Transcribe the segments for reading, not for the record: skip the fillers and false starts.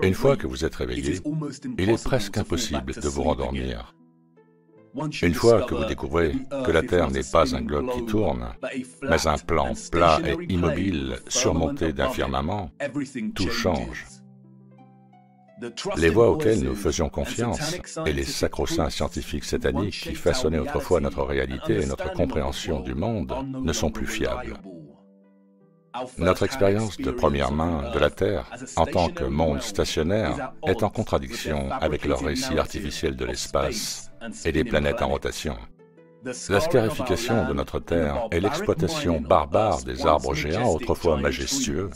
Une fois que vous êtes réveillé, il est presque impossible de vous rendormir. Une fois que vous découvrez que la Terre n'est pas un globe qui tourne, mais un plan plat et immobile surmonté d'un firmament, tout change. Les voies auxquelles nous faisions confiance et les sacro-saints scientifiques sataniques qui façonnaient autrefois notre réalité et notre compréhension du monde ne sont plus fiables. Notre expérience de première main de la Terre, en tant que monde stationnaire, est en contradiction avec leur récit artificiel de l'espace et des planètes en rotation. La scarification de notre Terre et l'exploitation barbare des arbres géants autrefois majestueux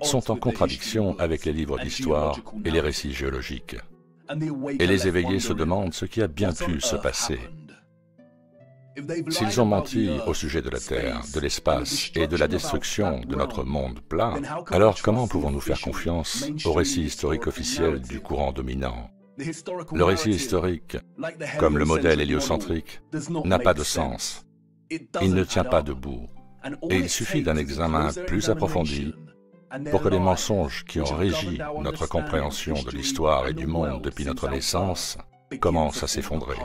sont en contradiction avec les livres d'histoire et les récits géologiques. Et les éveillés se demandent ce qui a bien pu se passer. S'ils ont menti au sujet de la Terre, de l'espace et de la destruction de notre monde plat, alors comment pouvons-nous faire confiance au récit historique officiel du courant dominant? Le récit historique, comme le modèle héliocentrique, n'a pas de sens. Il ne tient pas debout. Et il suffit d'un examen plus approfondi pour que les mensonges qui ont régi notre compréhension de l'histoire et du monde depuis notre naissance commencent à s'effondrer.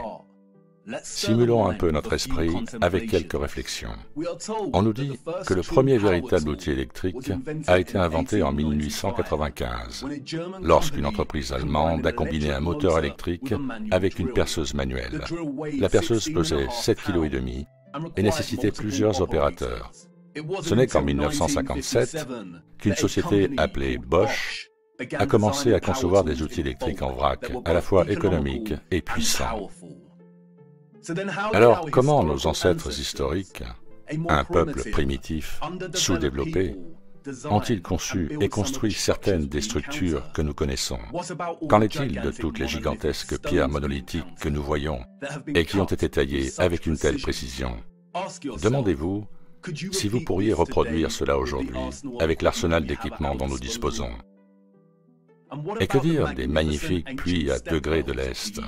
Simulons un peu notre esprit avec quelques réflexions. On nous dit que le premier véritable outil électrique a été inventé en 1895, lorsqu'une entreprise allemande a combiné un moteur électrique avec une perceuse manuelle. La perceuse pesait 7,5 kg et nécessitait plusieurs opérateurs. Ce n'est qu'en 1957 qu'une société appelée Bosch a commencé à concevoir des outils électriques en vrac, à la fois économiques et puissants. Alors, comment nos ancêtres historiques, un peuple primitif, sous-développé, ont-ils conçu et construit certaines des structures que nous connaissons? Qu'en est-il de toutes les gigantesques pierres monolithiques que nous voyons et qui ont été taillées avec une telle précision? Demandez-vous si vous pourriez reproduire cela aujourd'hui avec l'arsenal d'équipements dont nous disposons. Et que dire des magnifiques puits à degrés de l'Est?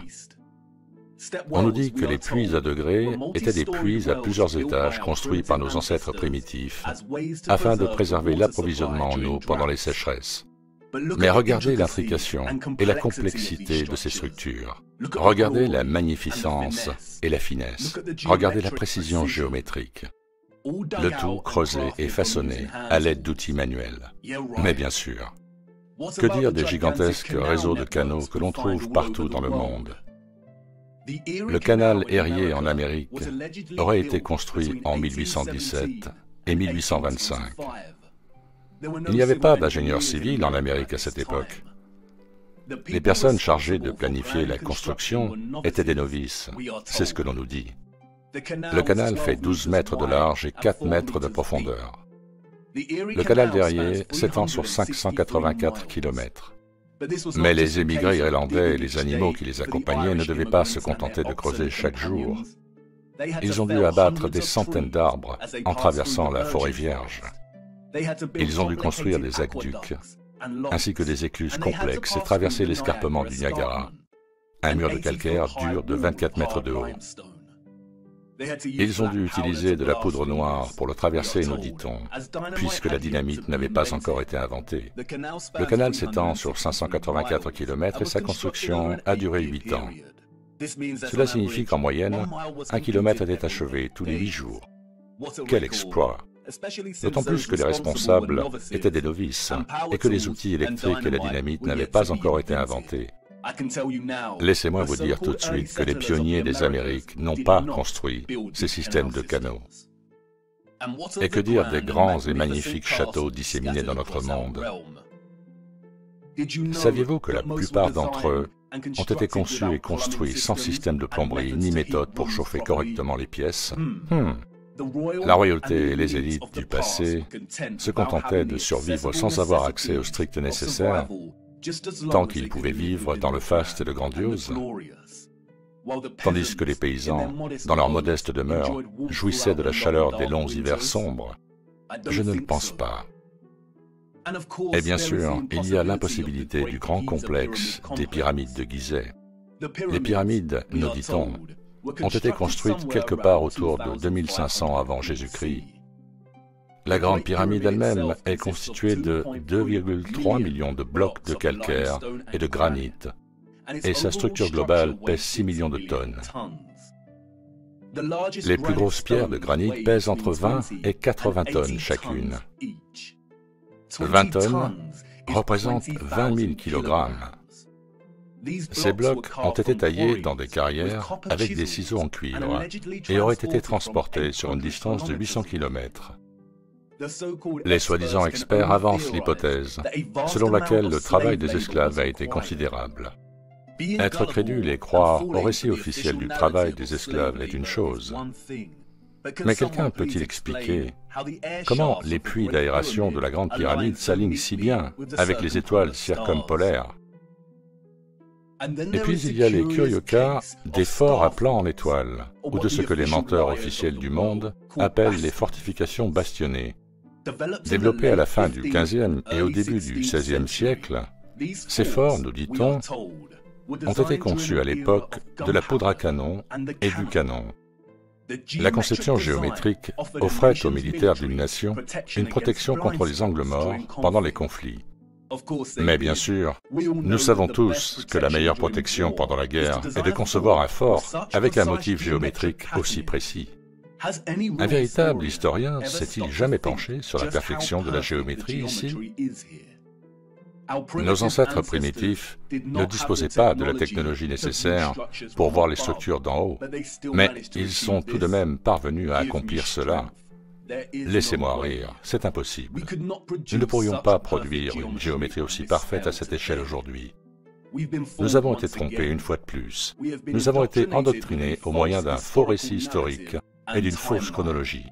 On nous dit que les puits à degrés étaient des puits à plusieurs étages construits par nos ancêtres primitifs afin de préserver l'approvisionnement en eau pendant les sécheresses. Mais regardez l'intrication et la complexité de ces structures. Regardez la magnificence et la finesse. Regardez la précision géométrique. Le tout creusé et façonné à l'aide d'outils manuels. Mais bien sûr, que dire des gigantesques réseaux de canaux que l'on trouve partout dans le monde? Le canal Erie en Amérique aurait été construit en 1817 et 1825. Il n'y avait pas d'ingénieurs civils en Amérique à cette époque. Les personnes chargées de planifier la construction étaient des novices, c'est ce que l'on nous dit. Le canal fait 12 mètres de large et 4 mètres de profondeur. Le canal d'Erie s'étend sur 584 km. Mais les émigrés irlandais et les animaux qui les accompagnaient ne devaient pas se contenter de creuser chaque jour. Ils ont dû abattre des centaines d'arbres en traversant la forêt vierge. Ils ont dû construire des aqueducs, ainsi que des écluses complexes et traverser l'escarpement du Niagara, un mur de calcaire dur de 24 mètres de haut. Ils ont dû utiliser de la poudre noire pour le traverser, nous dit-on, puisque la dynamite n'avait pas encore été inventée. Le canal s'étend sur 584 km et sa construction a duré 8 ans. Cela signifie qu'en moyenne, 1 kilomètre était achevé tous les 8 jours. Quel exploit! D'autant plus que les responsables étaient des novices et que les outils électriques et la dynamite n'avaient pas encore été inventés. Laissez-moi vous dire tout de suite que les pionniers des Amériques n'ont pas construit ces systèmes de canaux. Et que dire des grands et magnifiques châteaux disséminés dans notre monde? Saviez-vous que la plupart d'entre eux ont été conçus et construits sans système de plomberie ni méthode pour chauffer correctement les pièces? La royauté et les élites du passé se contentaient de survivre sans avoir accès au strict nécessaire, tant qu'ils pouvaient vivre dans le faste et le grandiose, tandis que les paysans, dans leur modeste demeure, jouissaient de la chaleur des longs hivers sombres. Je ne le pense pas. Et bien sûr, il y a l'impossibilité du grand complexe des pyramides de Gizeh. Les pyramides, nous dit-on, ont été construites quelque part autour de 2500 avant Jésus-Christ. La Grande Pyramide elle-même est constituée de 2,3 millions de blocs de calcaire et de granit, et sa structure globale pèse 6 millions de tonnes. Les plus grosses pierres de granit pèsent entre 20 et 80 tonnes chacune. 20 tonnes représentent 20 000 kilogrammes. Ces blocs ont été taillés dans des carrières avec des ciseaux en cuivre et auraient été transportés sur une distance de 800 km. Les soi-disant experts avancent l'hypothèse selon laquelle le travail des esclaves a été considérable. Être crédule et croire au récit officiel du travail des esclaves est une chose. Mais quelqu'un peut-il expliquer comment les puits d'aération de la Grande Pyramide s'alignent si bien avec les étoiles circumpolaires? Et puis il y a les curieux cas des forts à plan en étoiles, ou de ce que les menteurs officiels du monde appellent les fortifications bastionnées. Développées à la fin du XVe et au début du XVIe siècle, ces forts, nous dit-on, ont été conçus à l'époque de la poudre à canon et du canon. La conception géométrique offrait aux militaires d'une nation une protection contre les angles morts pendant les conflits. Mais bien sûr, nous savons tous que la meilleure protection pendant la guerre est de concevoir un fort avec un motif géométrique aussi précis. Un véritable historien s'est-il jamais penché sur la perfection de la géométrie ici? Nos ancêtres primitifs ne disposaient pas de la technologie nécessaire pour voir les structures d'en haut, mais ils sont tout de même parvenus à accomplir cela. Laissez-moi rire, c'est impossible. Nous ne pourrions pas produire une géométrie aussi parfaite à cette échelle aujourd'hui. Nous avons été trompés une fois de plus. Nous avons été endoctrinés au moyen d'un faux récit historique et d'une fausse chronologie.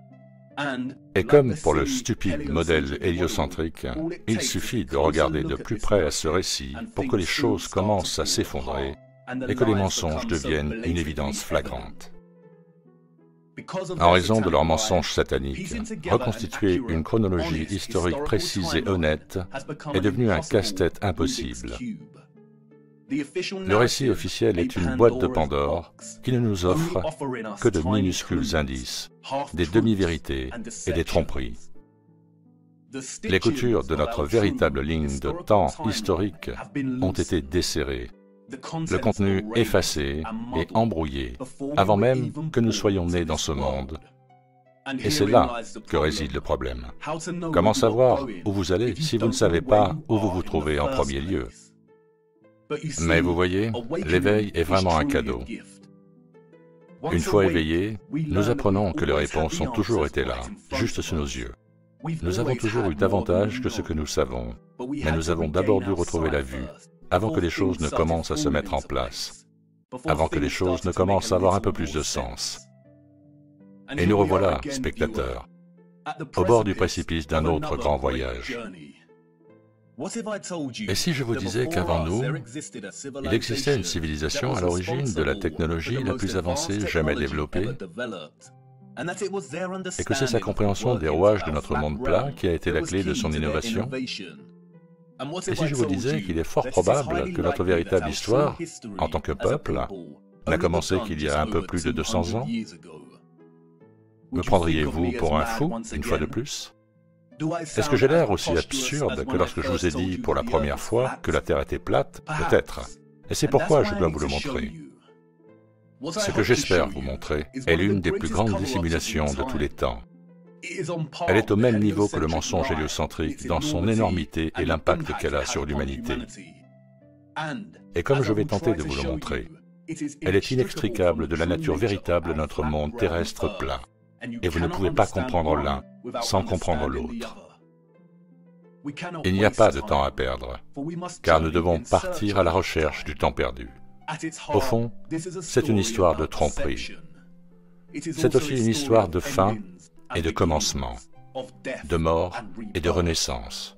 Et comme pour le stupide modèle héliocentrique, il suffit de regarder de plus près à ce récit pour que les choses commencent à s'effondrer et que les mensonges deviennent une évidence flagrante. En raison de leurs mensonges sataniques, reconstituer une chronologie historique précise et honnête est devenu un casse-tête impossible. Le récit officiel est une boîte de Pandore qui ne nous offre que de minuscules indices, des demi-vérités et des tromperies. Les coutures de notre véritable ligne de temps historique ont été desserrées, le contenu effacé et embrouillé, avant même que nous soyons nés dans ce monde. Et c'est là que réside le problème. Comment savoir où vous allez si vous ne savez pas où vous vous trouvez en premier lieu? Mais vous voyez, l'éveil est vraiment un cadeau. Une fois éveillés, nous apprenons que les réponses ont toujours été là, juste sous nos yeux. Nous avons toujours eu davantage que ce que nous savons, mais nous avons d'abord dû retrouver la vue, avant que les choses ne commencent à se mettre en place, avant que les choses ne commencent à avoir un peu plus de sens. Et nous revoilà, spectateurs, au bord du précipice d'un autre grand voyage. Et si je vous disais qu'avant nous, il existait une civilisation à l'origine de la technologie la plus avancée jamais développée, et que c'est sa compréhension des rouages de notre monde plat qui a été la clé de son innovation? Et si je vous disais qu'il est fort probable que notre véritable histoire, en tant que peuple, n'a commencé qu'il y a un peu plus de 200 ans? Me prendriez-vous pour un fou, une fois de plus? Est-ce que j'ai l'air aussi absurde que lorsque je vous ai dit pour la première fois que la Terre était plate? Peut-être. Et c'est pourquoi je dois vous le montrer. Ce que j'espère vous montrer est l'une des plus grandes dissimulations de tous les temps. Elle est au même niveau que le mensonge héliocentrique dans son énormité et l'impact qu'elle a sur l'humanité. Et comme je vais tenter de vous le montrer, elle est inextricable de la nature véritable de notre monde terrestre plat. Et vous ne pouvez pas comprendre l'un sans comprendre l'autre. Il n'y a pas de temps à perdre, car nous devons partir à la recherche du temps perdu. Au fond, c'est une histoire de tromperie. C'est aussi une histoire de fin et de commencement, de mort et de renaissance.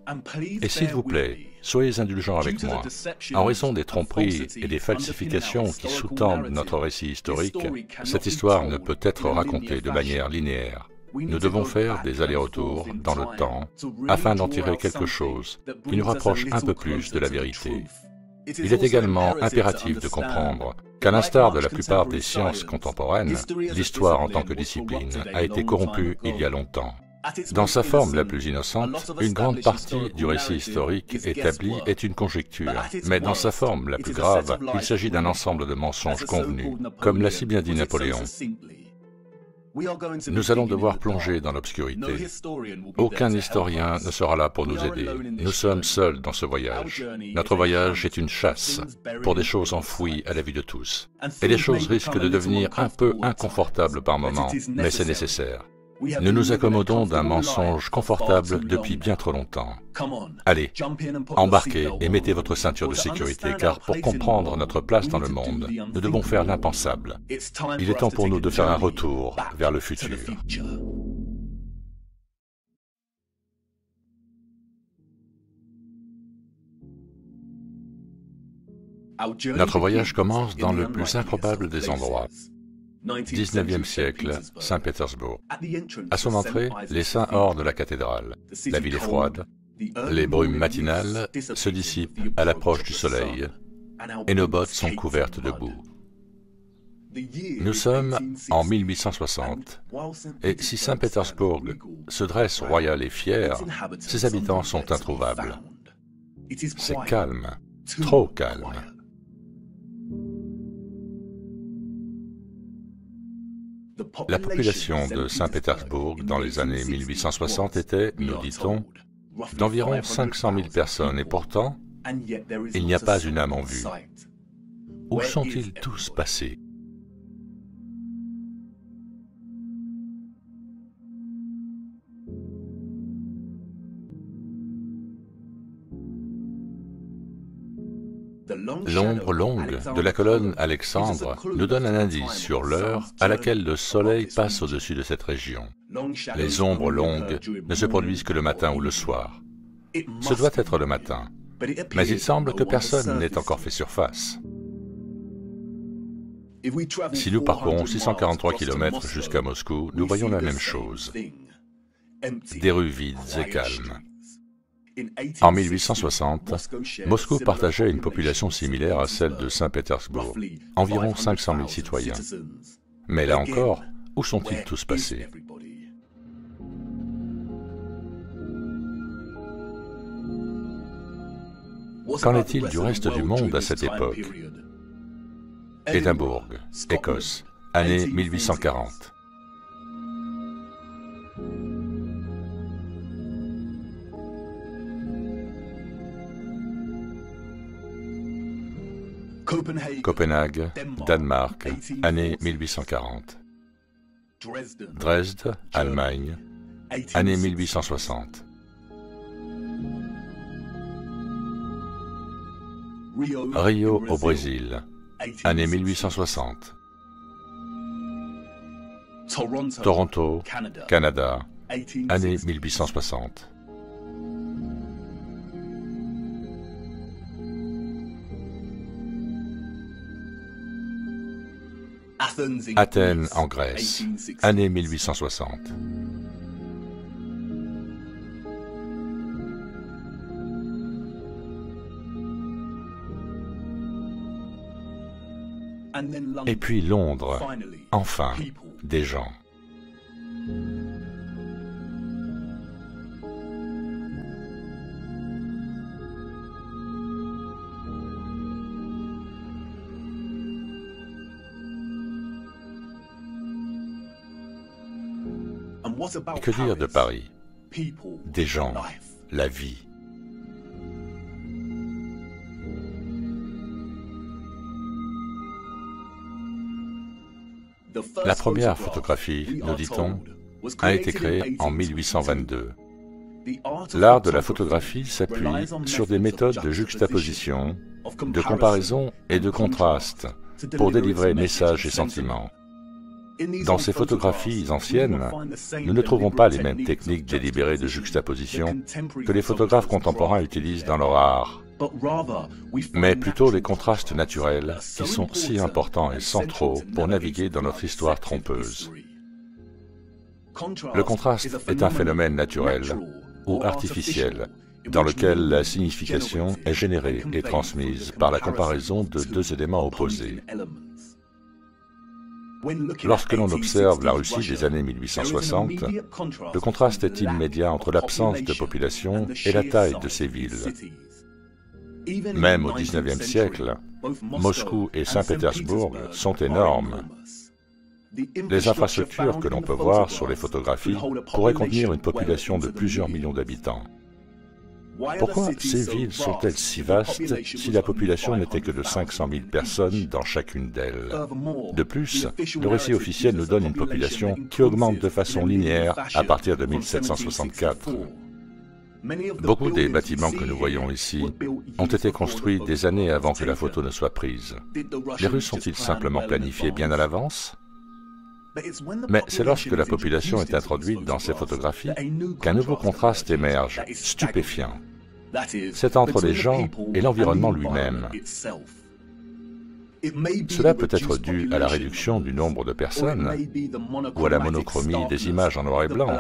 Et s'il vous plaît, soyez indulgents avec moi. En raison des tromperies et des falsifications qui sous-tendent notre récit historique, cette histoire ne peut être racontée de manière linéaire. Nous devons faire des allers-retours dans le temps afin d'en tirer quelque chose qui nous rapproche un peu plus de la vérité. Il est également impératif de comprendre qu'à l'instar de la plupart des sciences contemporaines, l'histoire en tant que discipline a été corrompue il y a longtemps. Dans sa forme la plus innocente, une grande partie du récit historique établi est une conjecture, mais dans sa forme la plus grave, il s'agit d'un ensemble de mensonges convenus, comme l'a si bien dit Napoléon. Nous allons devoir plonger dans l'obscurité. Aucun historien ne sera là pour nous aider. Nous sommes seuls dans ce voyage. Notre voyage est une chasse pour des choses enfouies à la vue de tous. Et les choses risquent de devenir un peu inconfortables par moments, mais c'est nécessaire. Nous nous accommodons d'un mensonge confortable depuis bien trop longtemps. Allez, embarquez et mettez votre ceinture de sécurité, car pour comprendre notre place dans le monde, nous devons faire l'impensable. Il est temps pour nous de faire un retour vers le futur. Notre voyage commence dans le plus improbable des endroits. 19e siècle, Saint-Pétersbourg. À son entrée, les saints hors de la cathédrale. La ville est froide, les brumes matinales se dissipent à l'approche du soleil, et nos bottes sont couvertes de boue. Nous sommes en 1860, et si Saint-Pétersbourg se dresse royal et fier, ses habitants sont introuvables. C'est calme, trop calme. La population de Saint-Pétersbourg dans les années 1860 était, nous dit-on, d'environ 500 000 personnes, et pourtant, il n'y a pas une âme en vue. Où sont-ils tous passés? L'ombre longue de la colonne Alexandre nous donne un indice sur l'heure à laquelle le soleil passe au-dessus de cette région. Les ombres longues ne se produisent que le matin ou le soir. Ce doit être le matin, mais il semble que personne n'ait encore fait surface. Si nous parcourons 643 km jusqu'à Moscou, nous voyons la même chose. Des rues vides et calmes. En 1860, Moscou partageait une population similaire à celle de Saint-Pétersbourg, environ 500 000 citoyens. Mais là encore, où sont-ils tous passés? Qu'en est-il du reste du monde à cette époque? Édimbourg, Écosse, année 1840. Copenhague, Danemark, année 1840. Dresde, Allemagne, année 1860. Rio au Brésil, année 1860. Toronto, Canada, année 1860. Athènes en Grèce, année 1860. Et puis Londres, enfin, des gens. Et que dire de Paris? Des gens, la vie. La première photographie, nous dit-on, a été créée en 1822. L'art de la photographie s'appuie sur des méthodes de juxtaposition, de comparaison et de contraste pour délivrer messages et sentiments. Dans ces photographies anciennes, nous ne trouvons pas les mêmes techniques délibérées de juxtaposition que les photographes contemporains utilisent dans leur art, mais plutôt les contrastes naturels qui sont si importants et centraux pour naviguer dans notre histoire trompeuse. Le contraste est un phénomène naturel ou artificiel dans lequel la signification est générée et transmise par la comparaison de deux éléments opposés. Lorsque l'on observe la Russie des années 1860, le contraste est immédiat entre l'absence de population et la taille de ces villes. Même au XIXe siècle, Moscou et Saint-Pétersbourg sont énormes. Les infrastructures que l'on peut voir sur les photographies pourraient contenir une population de plusieurs millions d'habitants. Pourquoi ces villes sont-elles si vastes si la population n'était que de 500 000 personnes dans chacune d'elles? De plus, le récit officiel nous donne une population qui augmente de façon linéaire à partir de 1764. Beaucoup des bâtiments que nous voyons ici ont été construits des années avant que la photo ne soit prise. Les Russes ont-ils simplement planifié bien à l'avance? Mais c'est lorsque la population est introduite dans ces photographies qu'un nouveau contraste émerge, stupéfiant. C'est entre les gens et l'environnement lui-même. Cela peut être dû à la réduction du nombre de personnes ou à la monochromie des images en noir et blanc.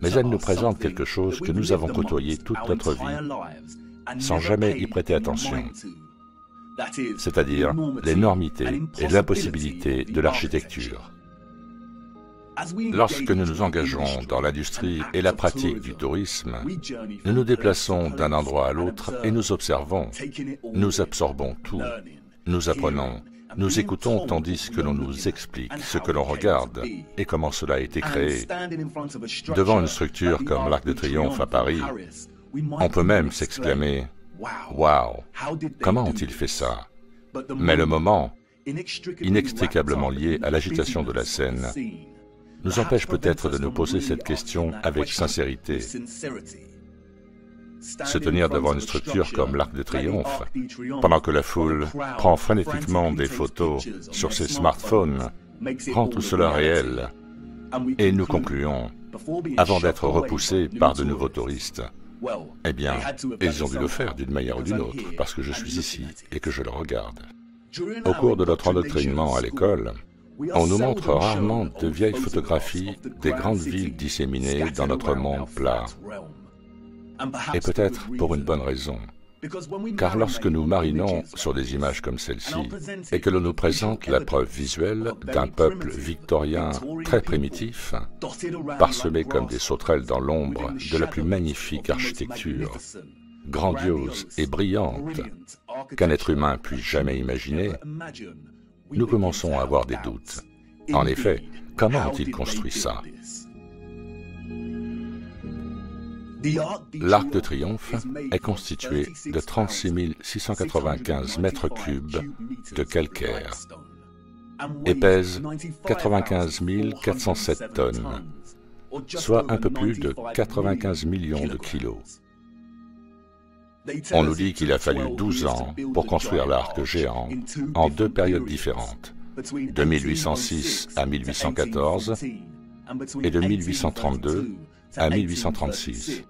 Mais elles nous présentent quelque chose que nous avons côtoyé toute notre vie, sans jamais y prêter attention. C'est-à-dire l'énormité et l'impossibilité de l'architecture. Lorsque nous nous engageons dans l'industrie et la pratique du tourisme, nous nous déplaçons d'un endroit à l'autre et nous observons, nous absorbons tout, nous apprenons, nous écoutons tandis que l'on nous explique ce que l'on regarde et comment cela a été créé. Devant une structure comme l'Arc de Triomphe à Paris, on peut même s'exclamer « Waouh, comment ont-ils fait ça ?» Mais le moment, inextricablement lié à l'agitation de la scène, nous empêche peut-être de nous poser cette question avec sincérité. Se tenir devant une structure comme l'Arc de Triomphe, pendant que la foule prend frénétiquement des photos sur ses smartphones, rend tout cela réel, et nous concluons, avant d'être repoussés par de nouveaux touristes, eh bien, ils ont dû le faire d'une manière ou d'une autre, parce que je suis ici et que je le regarde. Au cours de notre endoctrinement à l'école, on nous montre rarement de vieilles photographies des grandes villes disséminées dans notre monde plat. Et peut-être pour une bonne raison. Car lorsque nous marinons sur des images comme celle-ci, et que l'on nous présente la preuve visuelle d'un peuple victorien très primitif, parsemé comme des sauterelles dans l'ombre de la plus magnifique architecture, grandiose et brillante qu'un être humain puisse jamais imaginer, nous commençons à avoir des doutes. En effet, comment ont-ils construit ça? L'Arc de Triomphe est constitué de 36 695 mètres cubes de calcaire et pèse 95 407 tonnes, soit un peu plus de 95 millions de kilos. On nous dit qu'il a fallu 12 ans pour construire l'arc géant en deux périodes différentes, de 1806 à 1814 et de 1832 à 1836.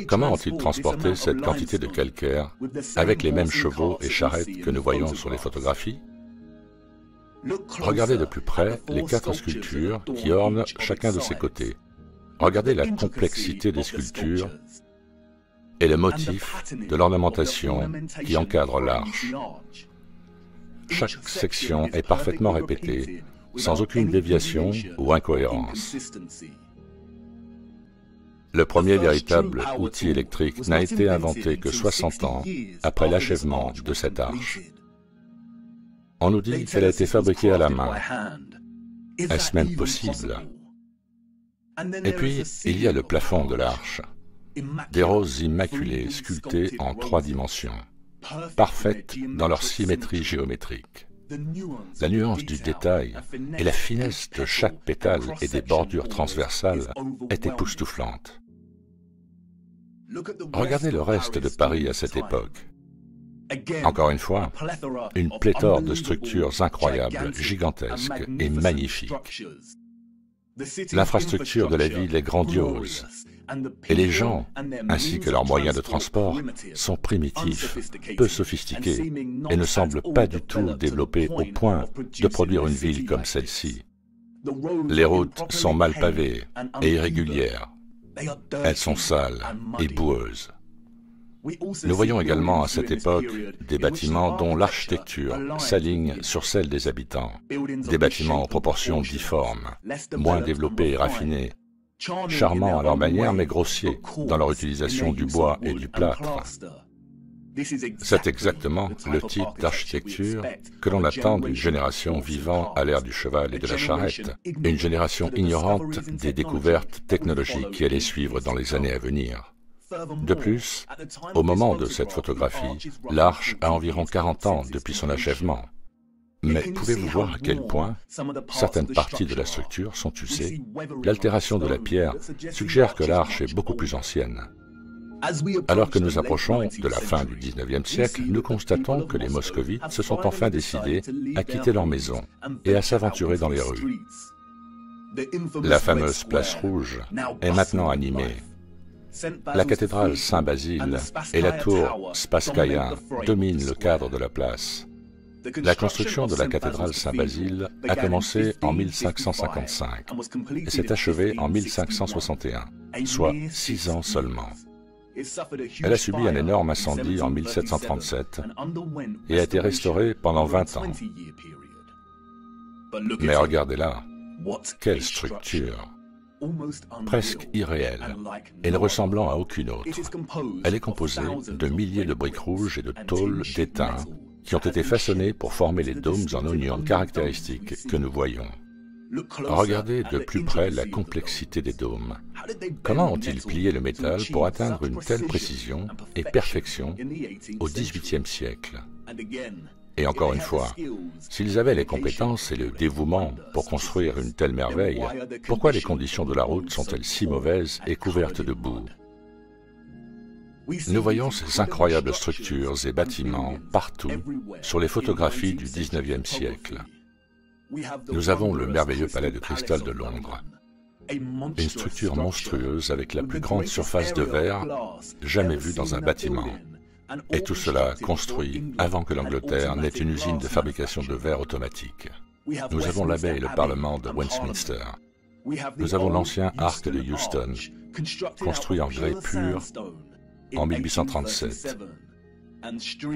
Comment ont-ils transporté cette quantité de calcaire avec les mêmes chevaux et charrettes que nous voyons sur les photographies? Regardez de plus près les 4 sculptures qui ornent chacun de ses côtés. Regardez la complexité des sculptures et le motif de l'ornementation qui encadre l'arche. Chaque section est parfaitement répétée, sans aucune déviation ou incohérence. Le premier véritable outil électrique n'a été inventé que 60 ans après l'achèvement de cette arche. On nous dit qu'elle a été fabriquée à la main. Est-ce même possible? Et puis, il y a le plafond de l'arche. Des roses immaculées sculptées en 3 dimensions, parfaites dans leur symétrie géométrique. La nuance du détail et la finesse de chaque pétale et des bordures transversales est époustouflante. Regardez le reste de Paris à cette époque. Encore une fois, une pléthore de structures incroyables, gigantesques et magnifiques. L'infrastructure de la ville est grandiose, et les gens, ainsi que leurs moyens de transport, sont primitifs, peu sophistiqués, et ne semblent pas du tout développés au point de produire une ville comme celle-ci. Les routes sont mal pavées et irrégulières. Elles sont sales et boueuses. Nous voyons également à cette époque des bâtiments dont l'architecture s'aligne sur celle des habitants, des bâtiments en proportions difformes, moins développés et raffinés, charmants à leur manière mais grossiers dans leur utilisation du bois et du plâtre. C'est exactement le type d'architecture que l'on attend d'une génération vivant à l'ère du cheval et de la charrette, une génération ignorante des découvertes technologiques qui allaient suivre dans les années à venir. De plus, au moment de cette photographie, l'arche a environ 40 ans depuis son achèvement. Mais pouvez-vous voir à quel point certaines parties de la structure sont usées? L'altération de la pierre suggère que l'arche est beaucoup plus ancienne. Alors que nous approchons de la fin du XIXe siècle, nous constatons que les moscovites se sont enfin décidés à quitter leur maison et à s'aventurer dans les rues. La fameuse place rouge est maintenant animée. La cathédrale Saint-Basile et la tour Spasskaya dominent le cadre de la place. La construction de la cathédrale Saint-Basile a commencé en 1555 et s'est achevée en 1561, soit 6 ans seulement. Elle a subi un énorme incendie en 1737 et a été restaurée pendant 20 ans. Mais regardez-la, quelle structure! Presque irréelle et ne ressemblant à aucune autre. Elle est composée de milliers de briques rouges et de tôles d'étain qui ont été façonnées pour former les dômes en oignon caractéristiques que nous voyons. Regardez de plus près la complexité des dômes. Comment ont-ils plié le métal pour atteindre une telle précision et perfection au XVIIIe siècle? Et encore une fois, s'ils avaient les compétences et le dévouement pour construire une telle merveille, pourquoi les conditions de la route sont-elles si mauvaises et couvertes de boue? Nous voyons ces incroyables structures et bâtiments partout sur les photographies du XIXe siècle. Nous avons le merveilleux palais de cristal de Londres, une structure monstrueuse avec la plus grande surface de verre jamais vue dans un bâtiment. Et tout cela construit avant que l'Angleterre n'ait une usine de fabrication de verre automatique. Nous avons l'abbé et le Parlement de Westminster. Nous avons l'ancien arc de Euston, construit en grès pur en 1837,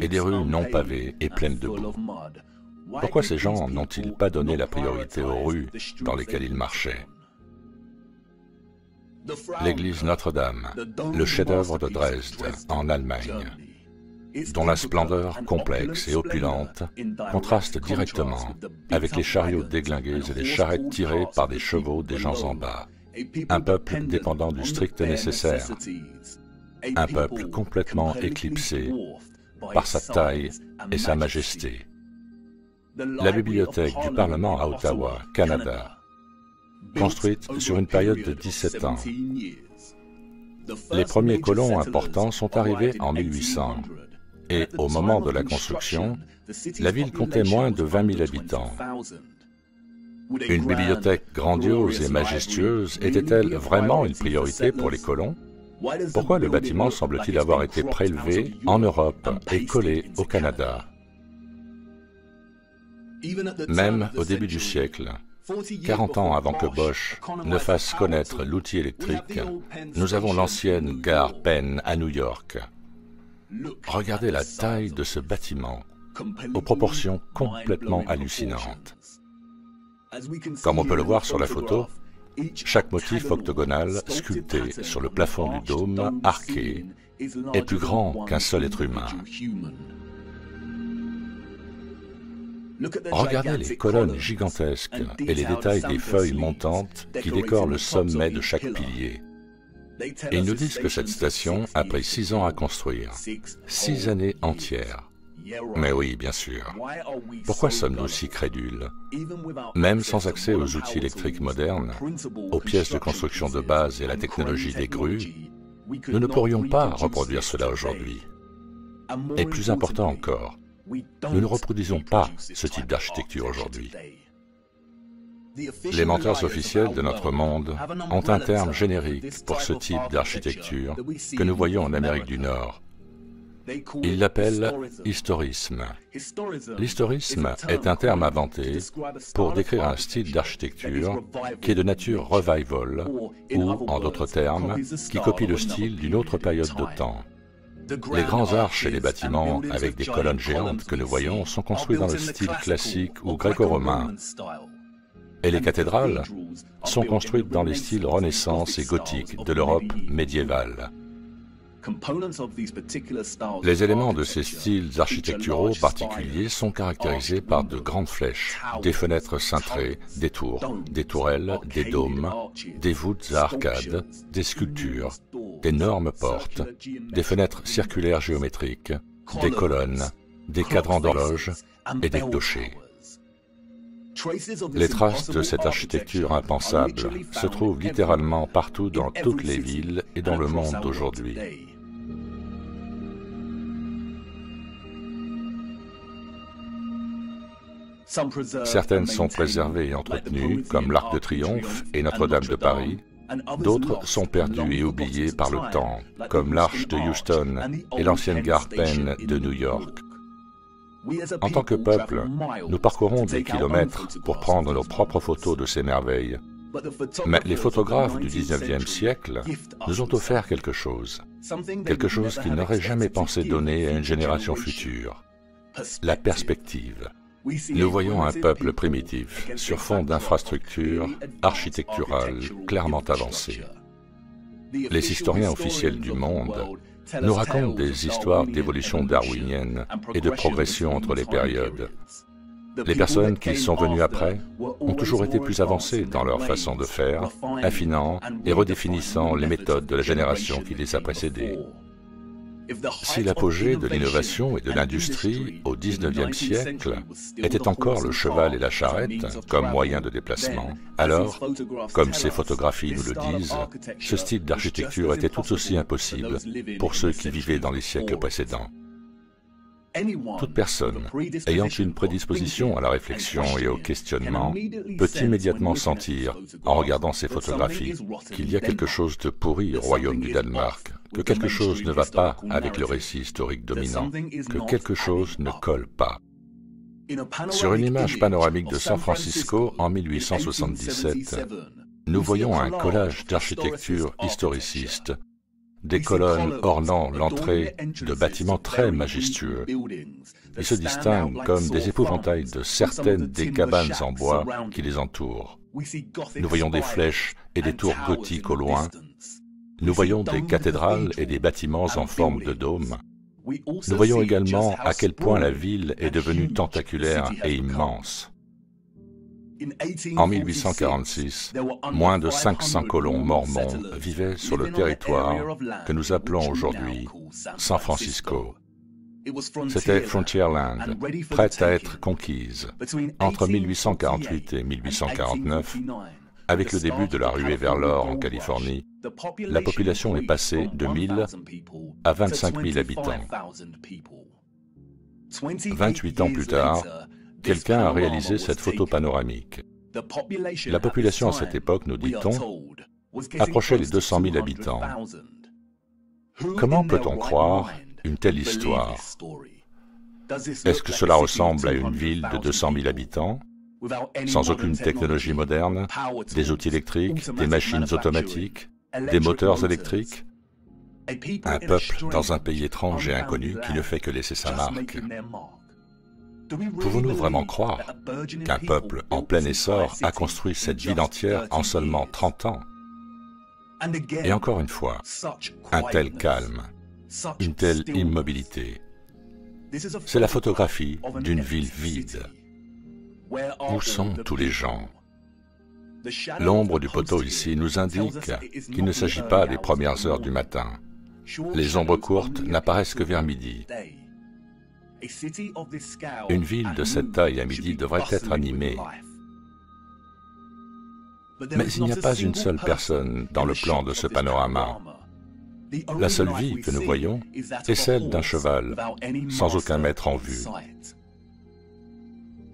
et des rues non pavées et pleines de boue. Pourquoi ces gens n'ont-ils pas donné la priorité aux rues dans lesquelles ils marchaient? L'église Notre-Dame, le chef-d'œuvre de Dresde, en Allemagne, dont la splendeur complexe et opulente contraste directement avec les chariots déglingués et les charrettes tirées par des chevaux des gens en bas, un peuple dépendant du strict nécessaire, un peuple complètement éclipsé par sa taille et sa majesté. La bibliothèque du Parlement à Ottawa, Canada, construite sur une période de 17 ans. Les premiers colons importants sont arrivés en 1800. Et au moment de la construction, la ville comptait moins de 20 000 habitants. Une bibliothèque grandiose et majestueuse était-elle vraiment une priorité pour les colons? Pourquoi le bâtiment semble-t-il avoir été prélevé en Europe et collé au Canada? Même au début du siècle, 40 ans avant que Bosch ne fasse connaître l'outil électrique, nous avons l'ancienne gare Penn à New York. Regardez la taille de ce bâtiment, aux proportions complètement hallucinantes. Comme on peut le voir sur la photo, chaque motif octogonal sculpté sur le plafond du dôme arqué est plus grand qu'un seul être humain. Regardez les colonnes gigantesques et les détails des feuilles montantes qui décorent le sommet de chaque pilier. Et ils nous disent que cette station a pris 6 ans à construire, 6 années entières. Mais oui, bien sûr. Pourquoi sommes-nous si crédules? Même sans accès aux outils électriques modernes, aux pièces de construction de base et à la technologie des grues, nous ne pourrions pas reproduire cela aujourd'hui. Et plus important encore, nous ne reproduisons pas ce type d'architecture aujourd'hui. Les menteurs officiels de notre monde ont un terme générique pour ce type d'architecture que nous voyons en Amérique du Nord. Ils l'appellent historisme. L'historisme est un terme inventé pour décrire un style d'architecture qui est de nature revival, ou, en d'autres termes, qui copie le style d'une autre période de temps. Les grands arches et les bâtiments avec des colonnes géantes que nous voyons sont construits dans le style classique ou gréco-romain. Et les cathédrales sont construites dans les styles Renaissance et gothique de l'Europe médiévale. Les éléments de ces styles architecturaux particuliers sont caractérisés par de grandes flèches, des fenêtres cintrées, des tours, des tourelles, des dômes, des voûtes à arcades, des sculptures, d'énormes portes, des fenêtres circulaires géométriques, des colonnes, des cadrans d'horloge et des clochers. Les traces de cette architecture impensable se trouvent littéralement partout dans toutes les villes et dans le monde d'aujourd'hui. Certaines sont préservées et entretenues, comme l'Arc de Triomphe et Notre-Dame de Paris. D'autres sont perdues et oubliées par le temps, comme l'Arche de Houston et l'ancienne gare Penn de New York. En tant que peuple, nous parcourons des kilomètres pour prendre nos propres photos de ces merveilles. Mais les photographes du XIXe siècle nous ont offert quelque chose qu'ils n'auraient jamais pensé donner à une génération future, la perspective. Nous voyons un peuple primitif sur fond d'infrastructures architecturales clairement avancées. Les historiens officiels du monde nous racontent des histoires d'évolution darwinienne et de progression entre les périodes. Les personnes qui sont venues après ont toujours été plus avancées dans leur façon de faire, affinant et redéfinissant les méthodes de la génération qui les a précédées. Si l'apogée de l'innovation et de l'industrie au XIXe siècle était encore le cheval et la charrette comme moyen de déplacement, alors, comme ces photographies nous le disent, ce style d'architecture était tout aussi impossible pour ceux qui vivaient dans les siècles précédents. Toute personne ayant une prédisposition à la réflexion et au questionnement peut immédiatement sentir, en regardant ces photographies, qu'il y a quelque chose de pourri au royaume du Danemark, que quelque chose ne va pas avec le récit historique dominant, que quelque chose ne colle pas. Sur une image panoramique de San Francisco en 1877, nous voyons un collage d'architecture historiciste, des colonnes ornant l'entrée de bâtiments très majestueux. Ils se distinguent comme des épouvantails de certaines des cabanes en bois qui les entourent. Nous voyons des flèches et des tours gothiques au loin. Nous voyons des cathédrales et des bâtiments en forme de dôme. Nous voyons également à quel point la ville est devenue tentaculaire et immense. En 1846, moins de 500 colons mormons vivaient sur le territoire que nous appelons aujourd'hui San Francisco. C'était Frontierland, prête à être conquise. Entre 1848 et 1849, avec le début de la ruée vers l'or en Californie, la population est passée de 1000 à 25 000 habitants. 28 ans plus tard, quelqu'un a réalisé cette photo panoramique. La population à cette époque, nous dit-on, approchait les 200 000 habitants. Comment peut-on croire une telle histoire? Est-ce que cela ressemble à une ville de 200 000 habitants, sans aucune technologie moderne, des outils électriques, des machines automatiques, des moteurs électriques? Un peuple dans un pays étrange et inconnu qui ne fait que laisser sa marque. Pouvons-nous vraiment croire qu'un peuple en plein essor a construit cette ville entière en seulement 30 ans? Et encore une fois, un tel calme, une telle immobilité. C'est la photographie d'une ville vide. Où sont tous les gens? L'ombre du poteau ici nous indique qu'il ne s'agit pas des premières heures du matin. Les ombres courtes n'apparaissent que vers midi. Une ville de cette taille à midi devrait être animée. Mais il n'y a pas une seule personne dans le plan de ce panorama. La seule vie que nous voyons est celle d'un cheval, sans aucun maître en vue.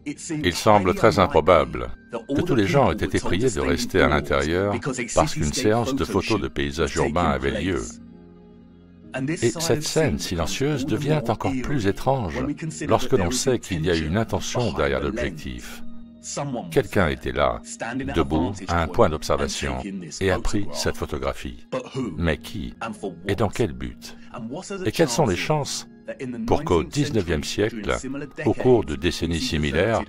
Il semble très improbable que tous les gens aient été priés de rester à l'intérieur parce qu'une séance de photos de paysages urbains avait lieu. Et cette scène silencieuse devient encore plus étrange lorsque l'on sait qu'il y a une intention derrière l'objectif. Quelqu'un était là, debout, à un point d'observation, et a pris cette photographie. Mais qui? Et dans quel but? Et quelles sont les chances pour qu'au XIXe siècle, au cours de décennies similaires,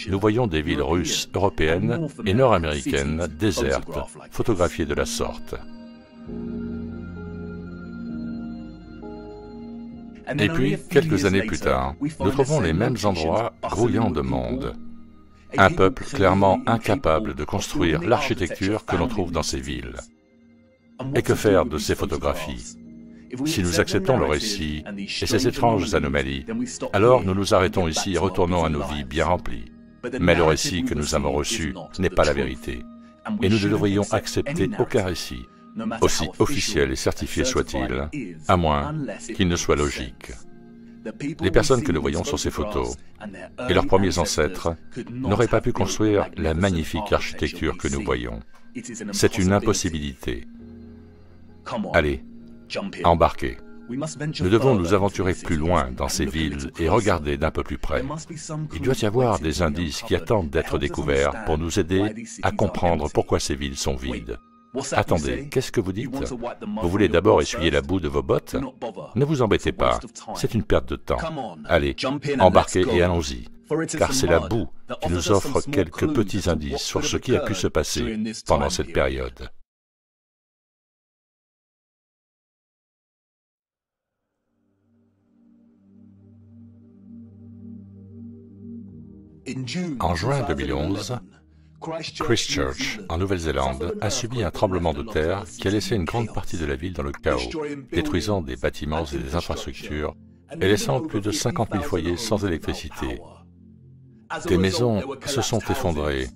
nous voyons des villes russes, européennes et nord-américaines désertes, photographiées de la sorte? Et puis, quelques années plus tard, nous trouvons les mêmes endroits grouillants de monde. Un peuple clairement incapable de construire l'architecture que l'on trouve dans ces villes. Et que faire de ces photographies? Si nous acceptons le récit et ces étranges anomalies, alors nous nous arrêtons ici et retournons à nos vies bien remplies. Mais le récit que nous avons reçu n'est pas la vérité. Et nous ne devrions accepter aucun récit, aussi officiel et certifié soit-il, à moins qu'il ne soit logique. Les personnes que nous voyons sur ces photos et leurs premiers ancêtres n'auraient pas pu construire la magnifique architecture que nous voyons. C'est une impossibilité. Allez, embarquez. Nous devons nous aventurer plus loin dans ces villes et regarder d'un peu plus près. Il doit y avoir des indices qui attendent d'être découverts pour nous aider à comprendre pourquoi ces villes sont vides. Attendez, qu'est-ce que vous dites? Vous voulez d'abord essuyer la boue de vos bottes? Ne vous embêtez pas, c'est une perte de temps. Allez, embarquez et allons-y, car c'est la boue qui nous offre quelques petits indices sur ce qui a pu se passer pendant cette période. En juin 2011, Christchurch, en Nouvelle-Zélande, a subi un tremblement de terre qui a laissé une grande partie de la ville dans le chaos, détruisant des bâtiments et des infrastructures et laissant plus de 50 000 foyers sans électricité. Des maisons se sont effondrées,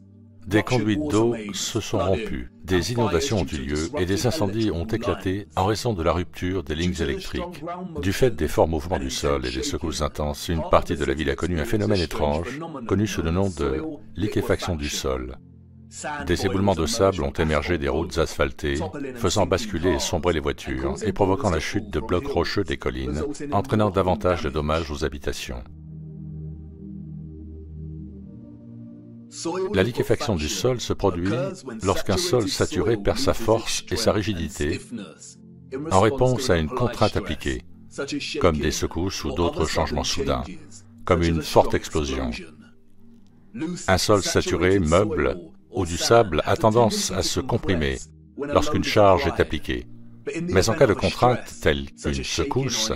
des conduites d'eau se sont rompues, des inondations ont eu lieu et des incendies ont éclaté en raison de la rupture des lignes électriques. Du fait des forts mouvements du sol et des secousses intenses, une partie de la ville a connu un phénomène étrange, connu sous le nom de liquéfaction du sol. Des éboulements de sable ont émergé des routes asphaltées, faisant basculer et sombrer les voitures et provoquant la chute de blocs rocheux des collines, entraînant davantage de dommages aux habitations. La liquéfaction du sol se produit lorsqu'un sol saturé perd sa force et sa rigidité en réponse à une contrainte appliquée, comme des secousses ou d'autres changements soudains, comme une forte explosion. Un sol saturé, meuble ou du sable a tendance à se comprimer lorsqu'une charge est appliquée. Mais en cas de contrainte telle qu'une secousse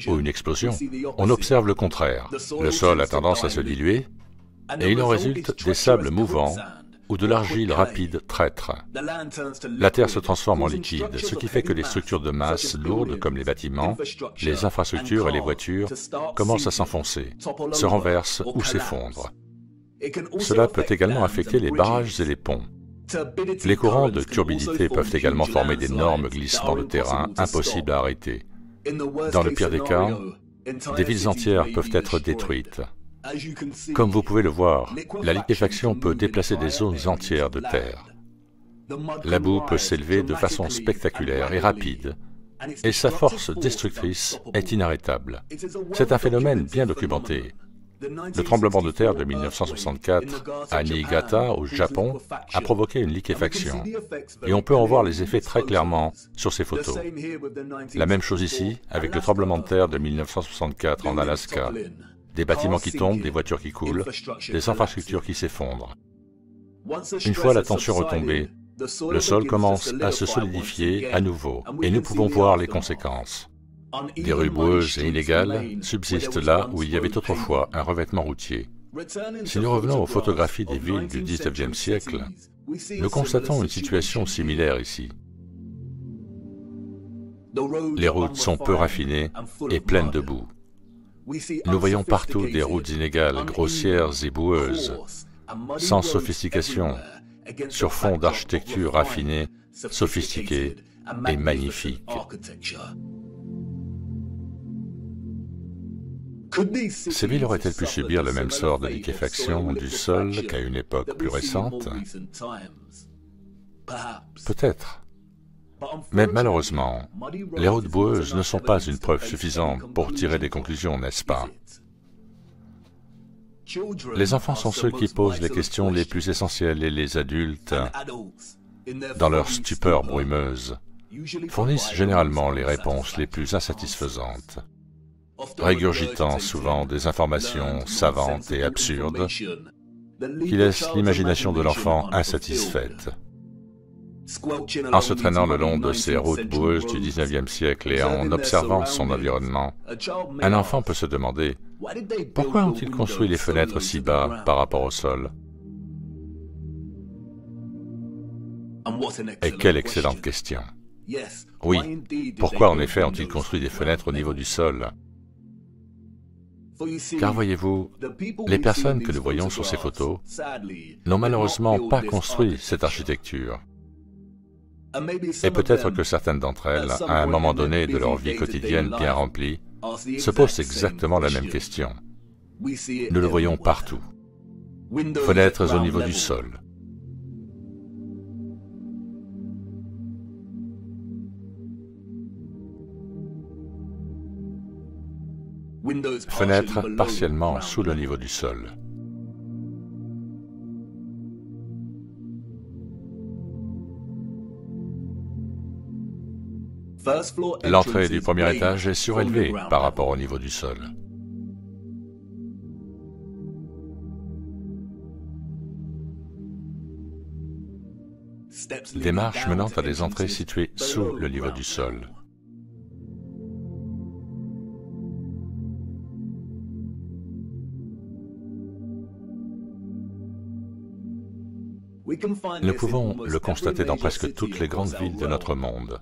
ou une explosion, on observe le contraire. Le sol a tendance à se diluer et il en résulte des sables mouvants ou de l'argile rapide traître. La terre se transforme en liquide, ce qui fait que les structures de masse lourdes comme les bâtiments, les infrastructures et les voitures commencent à s'enfoncer, se renversent ou s'effondrent. Cela peut également affecter les barrages et les ponts. Les courants de turbidité peuvent également former d'énormes glissements de terrain impossibles à arrêter. Dans le pire des cas, des villes entières peuvent être détruites. Comme vous pouvez le voir, la liquéfaction peut déplacer des zones entières de terre. La boue peut s'élever de façon spectaculaire et rapide, et sa force destructrice est inarrêtable. C'est un phénomène bien documenté. Le tremblement de terre de 1964 à Niigata, au Japon, a provoqué une liquéfaction, et on peut en voir les effets très clairement sur ces photos. La même chose ici, avec le tremblement de terre de 1964 en Alaska. Des bâtiments qui tombent, des voitures qui coulent, des infrastructures qui s'effondrent. Une fois la tension retombée, le sol commence à se solidifier à nouveau, et nous pouvons voir les conséquences. Des rues boueuses et inégales subsistent là où il y avait autrefois un revêtement routier. Si nous revenons aux photographies des villes du XIXe siècle, nous constatons une situation similaire ici. Les routes sont peu raffinées et pleines de boue. Nous voyons partout des routes inégales, grossières et boueuses, sans sophistication, sur fond d'architecture raffinée, sophistiquée et magnifique. Ces villes auraient-elles pu subir le même sort de liquéfaction du sol qu'à une époque plus récente? Peut-être. Mais malheureusement, les routes boueuses ne sont pas une preuve suffisante pour tirer des conclusions, n'est-ce pas? Les enfants sont ceux qui posent les questions les plus essentielles et les adultes, dans leur stupeur brumeuse, fournissent généralement les réponses les plus insatisfaisantes, régurgitant souvent des informations savantes et absurdes qui laissent l'imagination de l'enfant insatisfaite. En se traînant le long de ces routes boueuses du XIXe siècle et en observant son environnement, un enfant peut se demander « Pourquoi ont-ils construit les fenêtres si bas par rapport au sol ?» Et quelle excellente question! Oui, pourquoi en effet ont-ils construit des fenêtres au niveau du sol? Car voyez-vous, les personnes que nous voyons sur ces photos n'ont malheureusement pas construit cette architecture. Et peut-être que certaines d'entre elles, à un moment donné de leur vie quotidienne bien remplie, se posent exactement la même question. Nous le voyons partout. Fenêtres au niveau du sol. Fenêtres partiellement sous le niveau du sol. L'entrée du premier étage est surélevée par rapport au niveau du sol. Des marches menant à des entrées situées sous le niveau du sol. Nous pouvons le constater dans presque toutes les grandes villes de notre monde,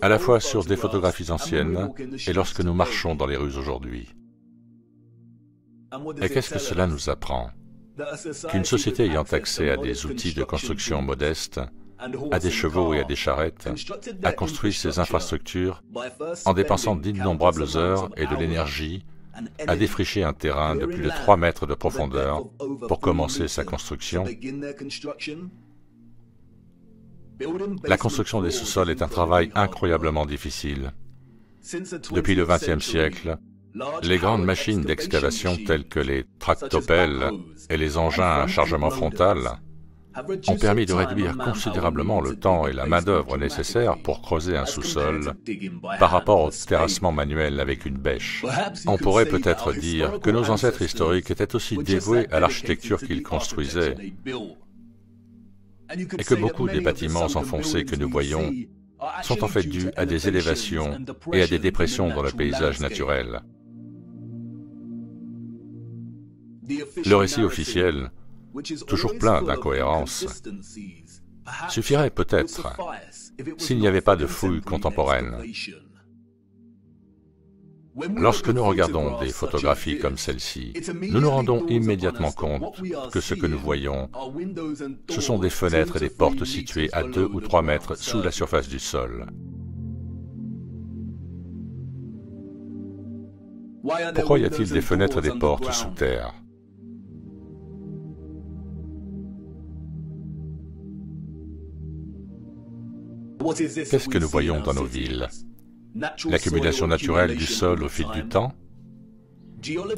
à la fois sur des photographies anciennes et lorsque nous marchons dans les rues aujourd'hui. Et qu'est-ce que cela nous apprend? Qu'une société ayant accès à des outils de construction modestes, à des chevaux et à des charrettes, a construit ses infrastructures en dépensant d'innombrables heures et de l'énergie à défricher un terrain de plus de 3 mètres de profondeur pour commencer sa construction. La construction des sous-sols est un travail incroyablement difficile. Depuis le XXe siècle, les grandes machines d'excavation telles que les tractopelles et les engins à chargement frontal ont permis de réduire considérablement le temps et la main-d'œuvre nécessaires pour creuser un sous-sol par rapport au terrassement manuel avec une bêche. On pourrait peut-être dire que nos ancêtres historiques étaient aussi dévoués à l'architecture qu'ils construisaient et que beaucoup des bâtiments enfoncés que nous voyons sont en fait dus à des élévations et à des dépressions dans le paysage naturel. Le récit officiel, toujours plein d'incohérences, suffirait peut-être s'il n'y avait pas de fouilles contemporaines. Lorsque nous regardons des photographies comme celle-ci, nous nous rendons immédiatement compte que ce que nous voyons, ce sont des fenêtres et des portes situées à 2 ou 3 mètres sous la surface du sol. Pourquoi y a-t-il des fenêtres et des portes sous terre? Qu'est-ce que nous voyons dans nos villes? L'accumulation naturelle du sol au fil du temps?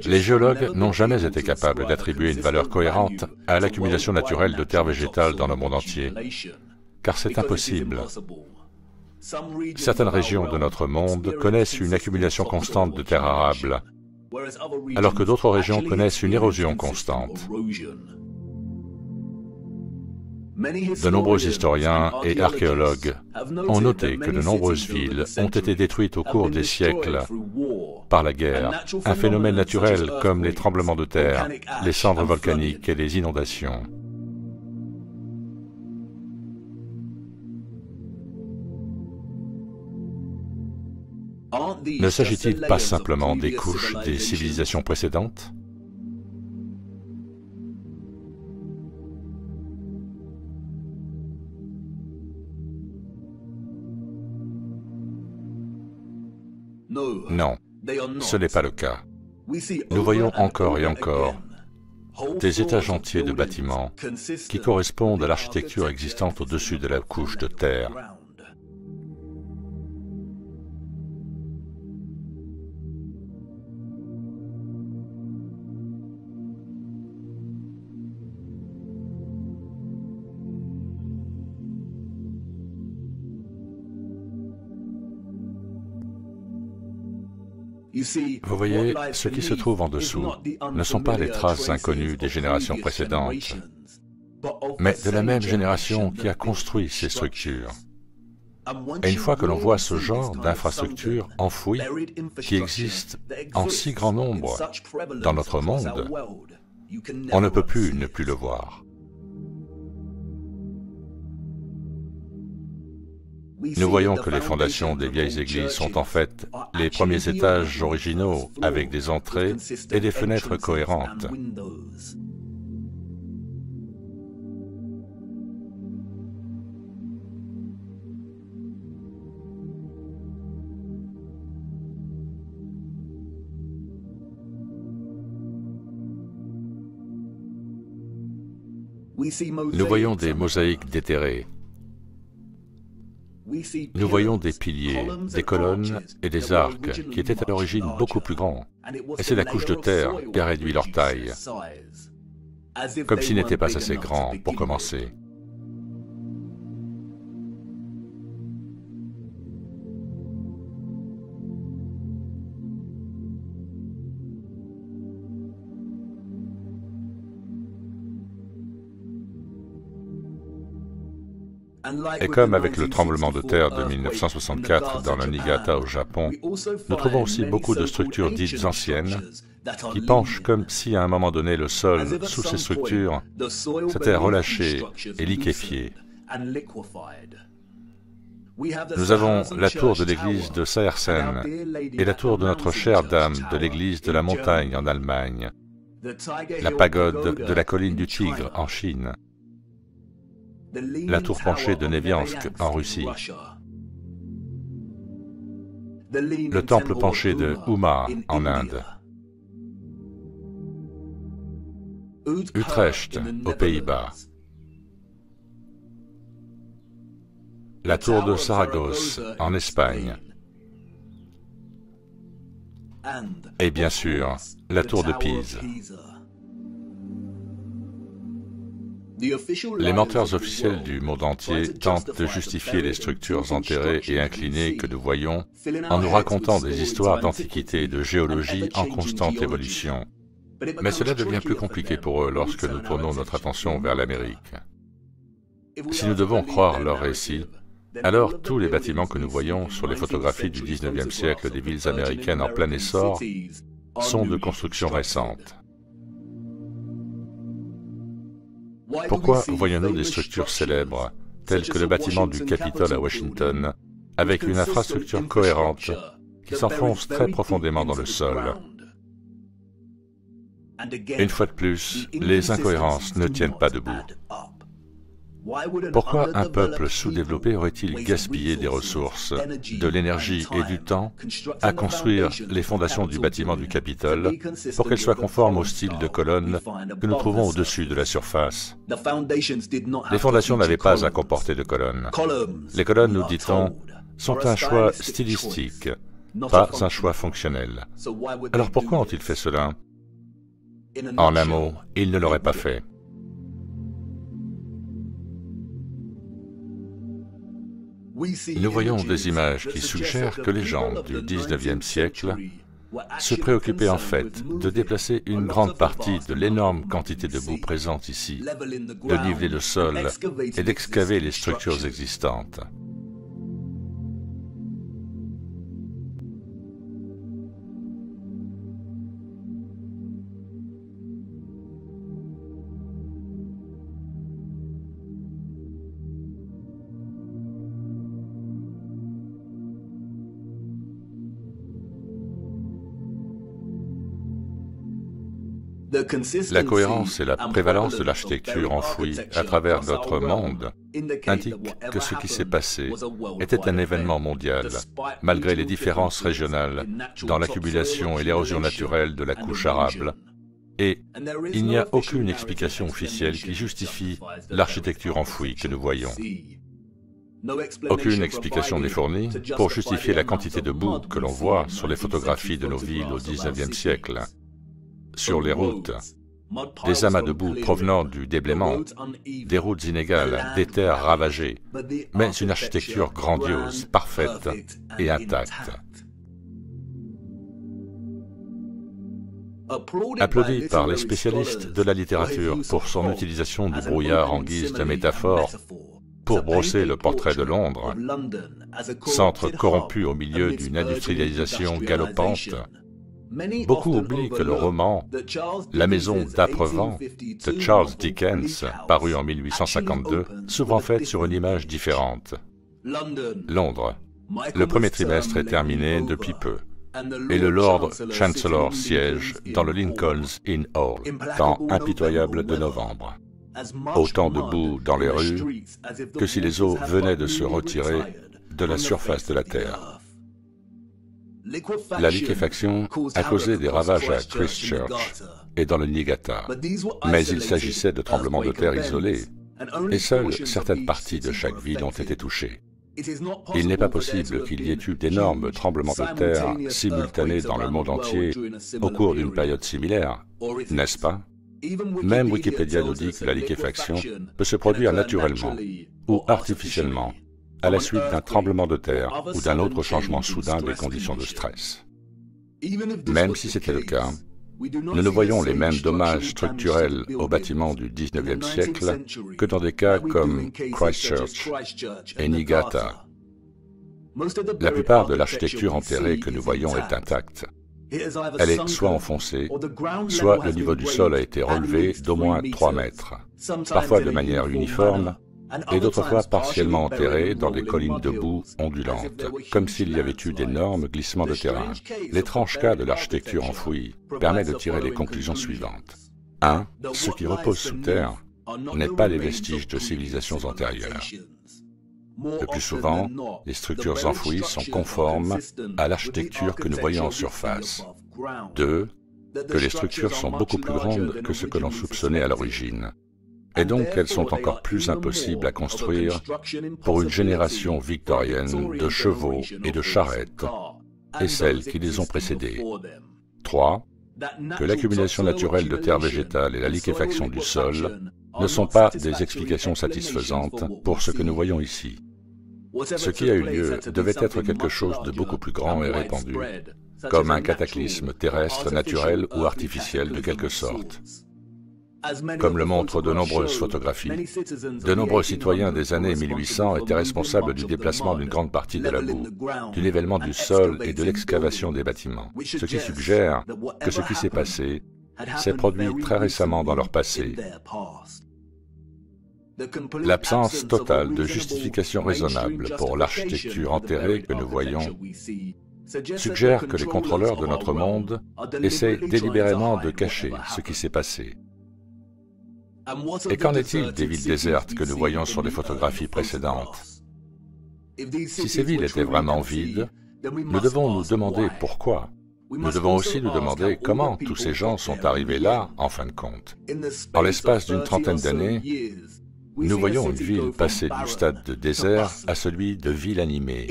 Les géologues n'ont jamais été capables d'attribuer une valeur cohérente à l'accumulation naturelle de terre végétale dans le monde entier, car c'est impossible. Certaines régions de notre monde connaissent une accumulation constante de terres arables, alors que d'autres régions connaissent une érosion constante. De nombreux historiens et archéologues ont noté que de nombreuses villes ont été détruites au cours des siècles par la guerre, un phénomène naturel comme les tremblements de terre, les cendres volcaniques et les inondations. Ne s'agit-il pas simplement des couches des civilisations précédentes? Non, ce n'est pas le cas. Nous voyons encore et encore des étages entiers de bâtiments qui correspondent à l'architecture existante au-dessus de la couche de terre. Vous voyez, ce qui se trouve en dessous ne sont pas les traces inconnues des générations précédentes, mais de la même génération qui a construit ces structures. Et une fois que l'on voit ce genre d'infrastructures enfouies, qui existent en si grand nombre dans notre monde, on ne peut plus ne plus le voir. Nous voyons que les fondations des vieilles églises sont en fait les premiers étages originaux avec des entrées et des fenêtres cohérentes. Nous voyons des mosaïques déterrées. Nous voyons des piliers, des colonnes et des arcs qui étaient à l'origine beaucoup plus grands. Et c'est la couche de terre qui a réduit leur taille, comme s'ils n'étaient pas assez grands pour commencer. Et comme avec le tremblement de terre de 1964 dans le Niigata au Japon, nous trouvons aussi beaucoup de structures dites anciennes qui penchent comme si à un moment donné le sol sous ces structures s'était relâché et liquéfié. Nous avons la tour de l'église de Seiersen et la tour de notre chère dame de l'église de la montagne en Allemagne, la pagode de la colline du Tigre en Chine, la tour penchée de Neviansk en Russie, le temple penché de Umma en Inde, Utrecht aux Pays-Bas, la tour de Saragosse en Espagne, et bien sûr, la tour de Pise. Les menteurs officiels du monde entier tentent de justifier les structures enterrées et inclinées que nous voyons en nous racontant des histoires d'antiquité et de géologie en constante évolution. Mais cela devient plus compliqué pour eux lorsque nous tournons notre attention vers l'Amérique. Si nous devons croire leurs récits, alors tous les bâtiments que nous voyons sur les photographies du 19e siècle des villes américaines en plein essor sont de construction récente. Pourquoi voyons-nous des structures célèbres, telles que le bâtiment du Capitole à Washington, avec une infrastructure cohérente qui s'enfonce très profondément dans le sol? Une fois de plus, les incohérences ne tiennent pas debout. Pourquoi un peuple sous-développé aurait-il gaspillé des ressources, de l'énergie et du temps à construire les fondations du bâtiment du Capitole pour qu'elles soient conformes au style de colonnes que nous trouvons au-dessus de la surface? Les fondations n'avaient pas à comporter de colonnes. Les colonnes, nous dit-on, sont un choix stylistique, pas un choix fonctionnel. Alors pourquoi ont-ils fait cela? En un mot, ils ne l'auraient pas fait. Nous voyons des images qui suggèrent que les gens du 19e siècle se préoccupaient en fait de déplacer une grande partie de l'énorme quantité de boue présente ici, de niveler le sol et d'excaver les structures existantes. La cohérence et la prévalence de l'architecture enfouie à travers notre monde indiquent que ce qui s'est passé était un événement mondial, malgré les différences régionales dans l'accumulation et l'érosion naturelle de la couche arable. Et il n'y a aucune explication officielle qui justifie l'architecture enfouie que nous voyons. Aucune explication n'est fournie pour justifier la quantité de boue que l'on voit sur les photographies de nos villes au XIXe siècle. Sur les routes, des amas de boue provenant du déblaiement, des routes inégales, des terres ravagées, mais une architecture grandiose, parfaite et intacte. Applaudi par les spécialistes de la littérature pour son utilisation du brouillard en guise de métaphore pour brosser le portrait de Londres, centre corrompu au milieu d'une industrialisation galopante, beaucoup oublient que le roman « La maison d'âpres vents » de Charles Dickens, paru en 1852, s'ouvre en fait sur une image différente. Londres. Le premier trimestre est terminé depuis peu, et le Lord Chancellor siège dans le Lincoln's Inn Hall, temps impitoyable de novembre. Autant de boue dans les rues que si les eaux venaient de se retirer de la surface de la Terre. La liquéfaction a causé des ravages à Christchurch et dans le Niigata, mais il s'agissait de tremblements de terre isolés, et seules certaines parties de chaque ville ont été touchées. Il n'est pas possible qu'il y ait eu d'énormes tremblements de terre simultanés dans le monde entier au cours d'une période similaire, n'est-ce pas? Même Wikipédia nous dit que la liquéfaction peut se produire naturellement ou artificiellement, à la suite d'un tremblement de terre ou d'un autre changement soudain des conditions de stress. Même si c'était le cas, nous ne voyons les mêmes dommages structurels aux bâtiments du XIXe siècle que dans des cas comme Christchurch et Niigata. La plupart de l'architecture enterrée que nous voyons est intacte. Elle est soit enfoncée, soit le niveau du sol a été relevé d'au moins 3 mètres, parfois de manière uniforme, et d'autres fois partiellement enterrés dans des collines de boue ondulantes, comme s'il y avait eu d'énormes glissements de terrain. L'étrange cas de l'architecture enfouie permet de tirer les conclusions suivantes. 1. Ce qui repose sous terre n'est pas les vestiges de civilisations antérieures. Le plus souvent, les structures enfouies sont conformes à l'architecture que nous voyons en surface. 2. Que les structures sont beaucoup plus grandes que ce que l'on soupçonnait à l'origine, et donc elles sont encore plus impossibles à construire pour une génération victorienne de chevaux et de charrettes, et celles qui les ont précédées. 3. Que l'accumulation naturelle de terre végétale et la liquéfaction du sol ne sont pas des explications satisfaisantes pour ce que nous voyons ici. Ce qui a eu lieu devait être quelque chose de beaucoup plus grand et répandu, comme un cataclysme terrestre, naturel ou artificiel de quelque sorte. Comme le montrent de nombreuses photographies, de nombreux citoyens des années 1800 étaient responsables du déplacement d'une grande partie de la boue, du nivellement du sol et de l'excavation des bâtiments, ce qui suggère que ce qui s'est passé s'est produit très récemment dans leur passé. L'absence totale de justification raisonnable pour l'architecture enterrée que nous voyons suggère que les contrôleurs de notre monde essaient délibérément de cacher ce qui s'est passé. Et qu'en est-il des villes désertes que nous voyons sur les photographies précédentes? Si ces villes étaient vraiment vides, nous devons nous demander pourquoi. Nous devons aussi nous demander comment tous ces gens sont arrivés là, en fin de compte. En l'espace d'une trentaine d'années, nous voyons une ville passer du stade de désert à celui de ville animée.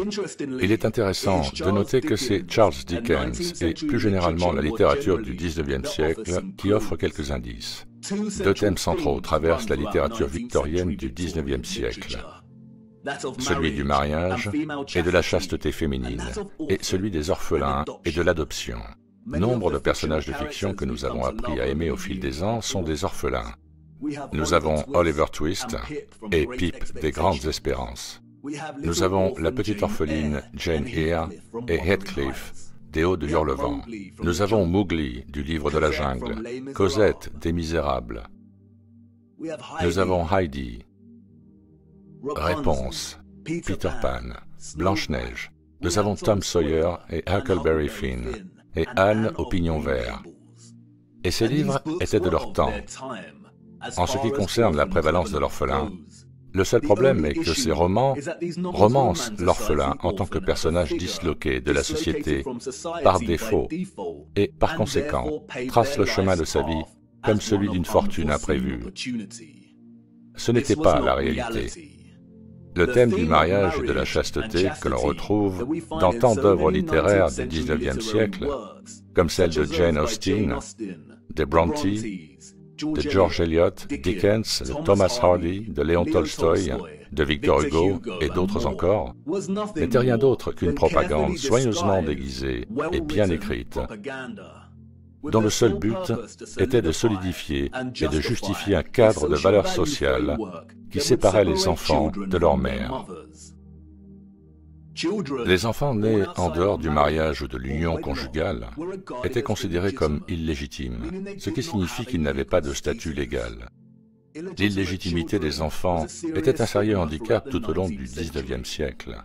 Il est intéressant de noter que c'est Charles Dickens et plus généralement la littérature du XIXe siècle qui offrent quelques indices. 2 thèmes centraux traversent la littérature victorienne du XIXe siècle. Celui du mariage et de la chasteté féminine, et celui des orphelins et de l'adoption. Nombre de personnages de fiction que nous avons appris à aimer au fil des ans sont des orphelins. Nous avons Oliver Twist et Pip des Grandes Espérances. Nous avons la petite orpheline Jane Eyre et Heathcliff des Hauts de Hurlevent. Nous avons Mowgli du Livre de la Jungle, Cosette des Misérables. Nous avons Heidi, Réponse, Peter Pan, Blanche-Neige. Nous avons Tom Sawyer et Huckleberry Finn, et Anne au pignon vert. Et ces livres étaient de leur temps. En ce qui concerne la prévalence de l'orphelin, le seul problème est que ces romans romancent l'orphelin en tant que personnage disloqué de la société par défaut et, par conséquent, tracent le chemin de sa vie comme celui d'une fortune imprévue. Ce n'était pas la réalité. Le thème du mariage et de la chasteté que l'on retrouve dans tant d'œuvres littéraires du XIXe siècle, comme celles de Jane Austen, de Bronte, de George Eliot, Dickens, de Thomas Hardy, de Léon Tolstoï, de Victor Hugo et d'autres encore, n'était rien d'autre qu'une propagande soigneusement déguisée et bien écrite. dont le seul but était de solidifier et de justifier un cadre de valeurs sociales qui séparait les enfants de leur mère. Les enfants nés en dehors du mariage ou de l'union conjugale étaient considérés comme illégitimes, ce qui signifie qu'ils n'avaient pas de statut légal. L'illégitimité des enfants était un sérieux handicap tout au long du XIXe siècle.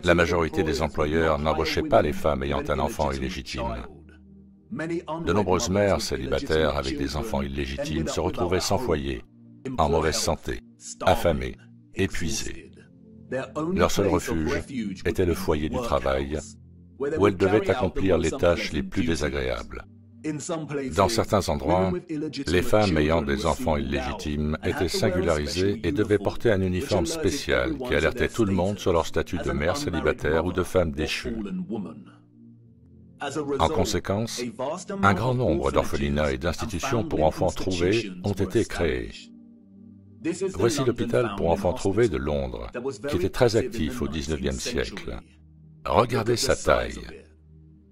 La majorité des employeurs n'embauchaient pas les femmes ayant un enfant illégitime. De nombreuses mères célibataires avec des enfants illégitimes se retrouvaient sans foyer, en mauvaise santé, affamées, épuisées. Leur seul refuge était le foyer du travail, où elles devaient accomplir les tâches les plus désagréables. Dans certains endroits, les femmes ayant des enfants illégitimes étaient singularisées et devaient porter un uniforme spécial qui alertait tout le monde sur leur statut de mère célibataire ou de femme déchue. En conséquence, un grand nombre d'orphelinats et d'institutions pour enfants trouvés ont été créés. Voici l'hôpital pour enfants trouvés de Londres, qui était très actif au XIXe siècle. Regardez sa taille.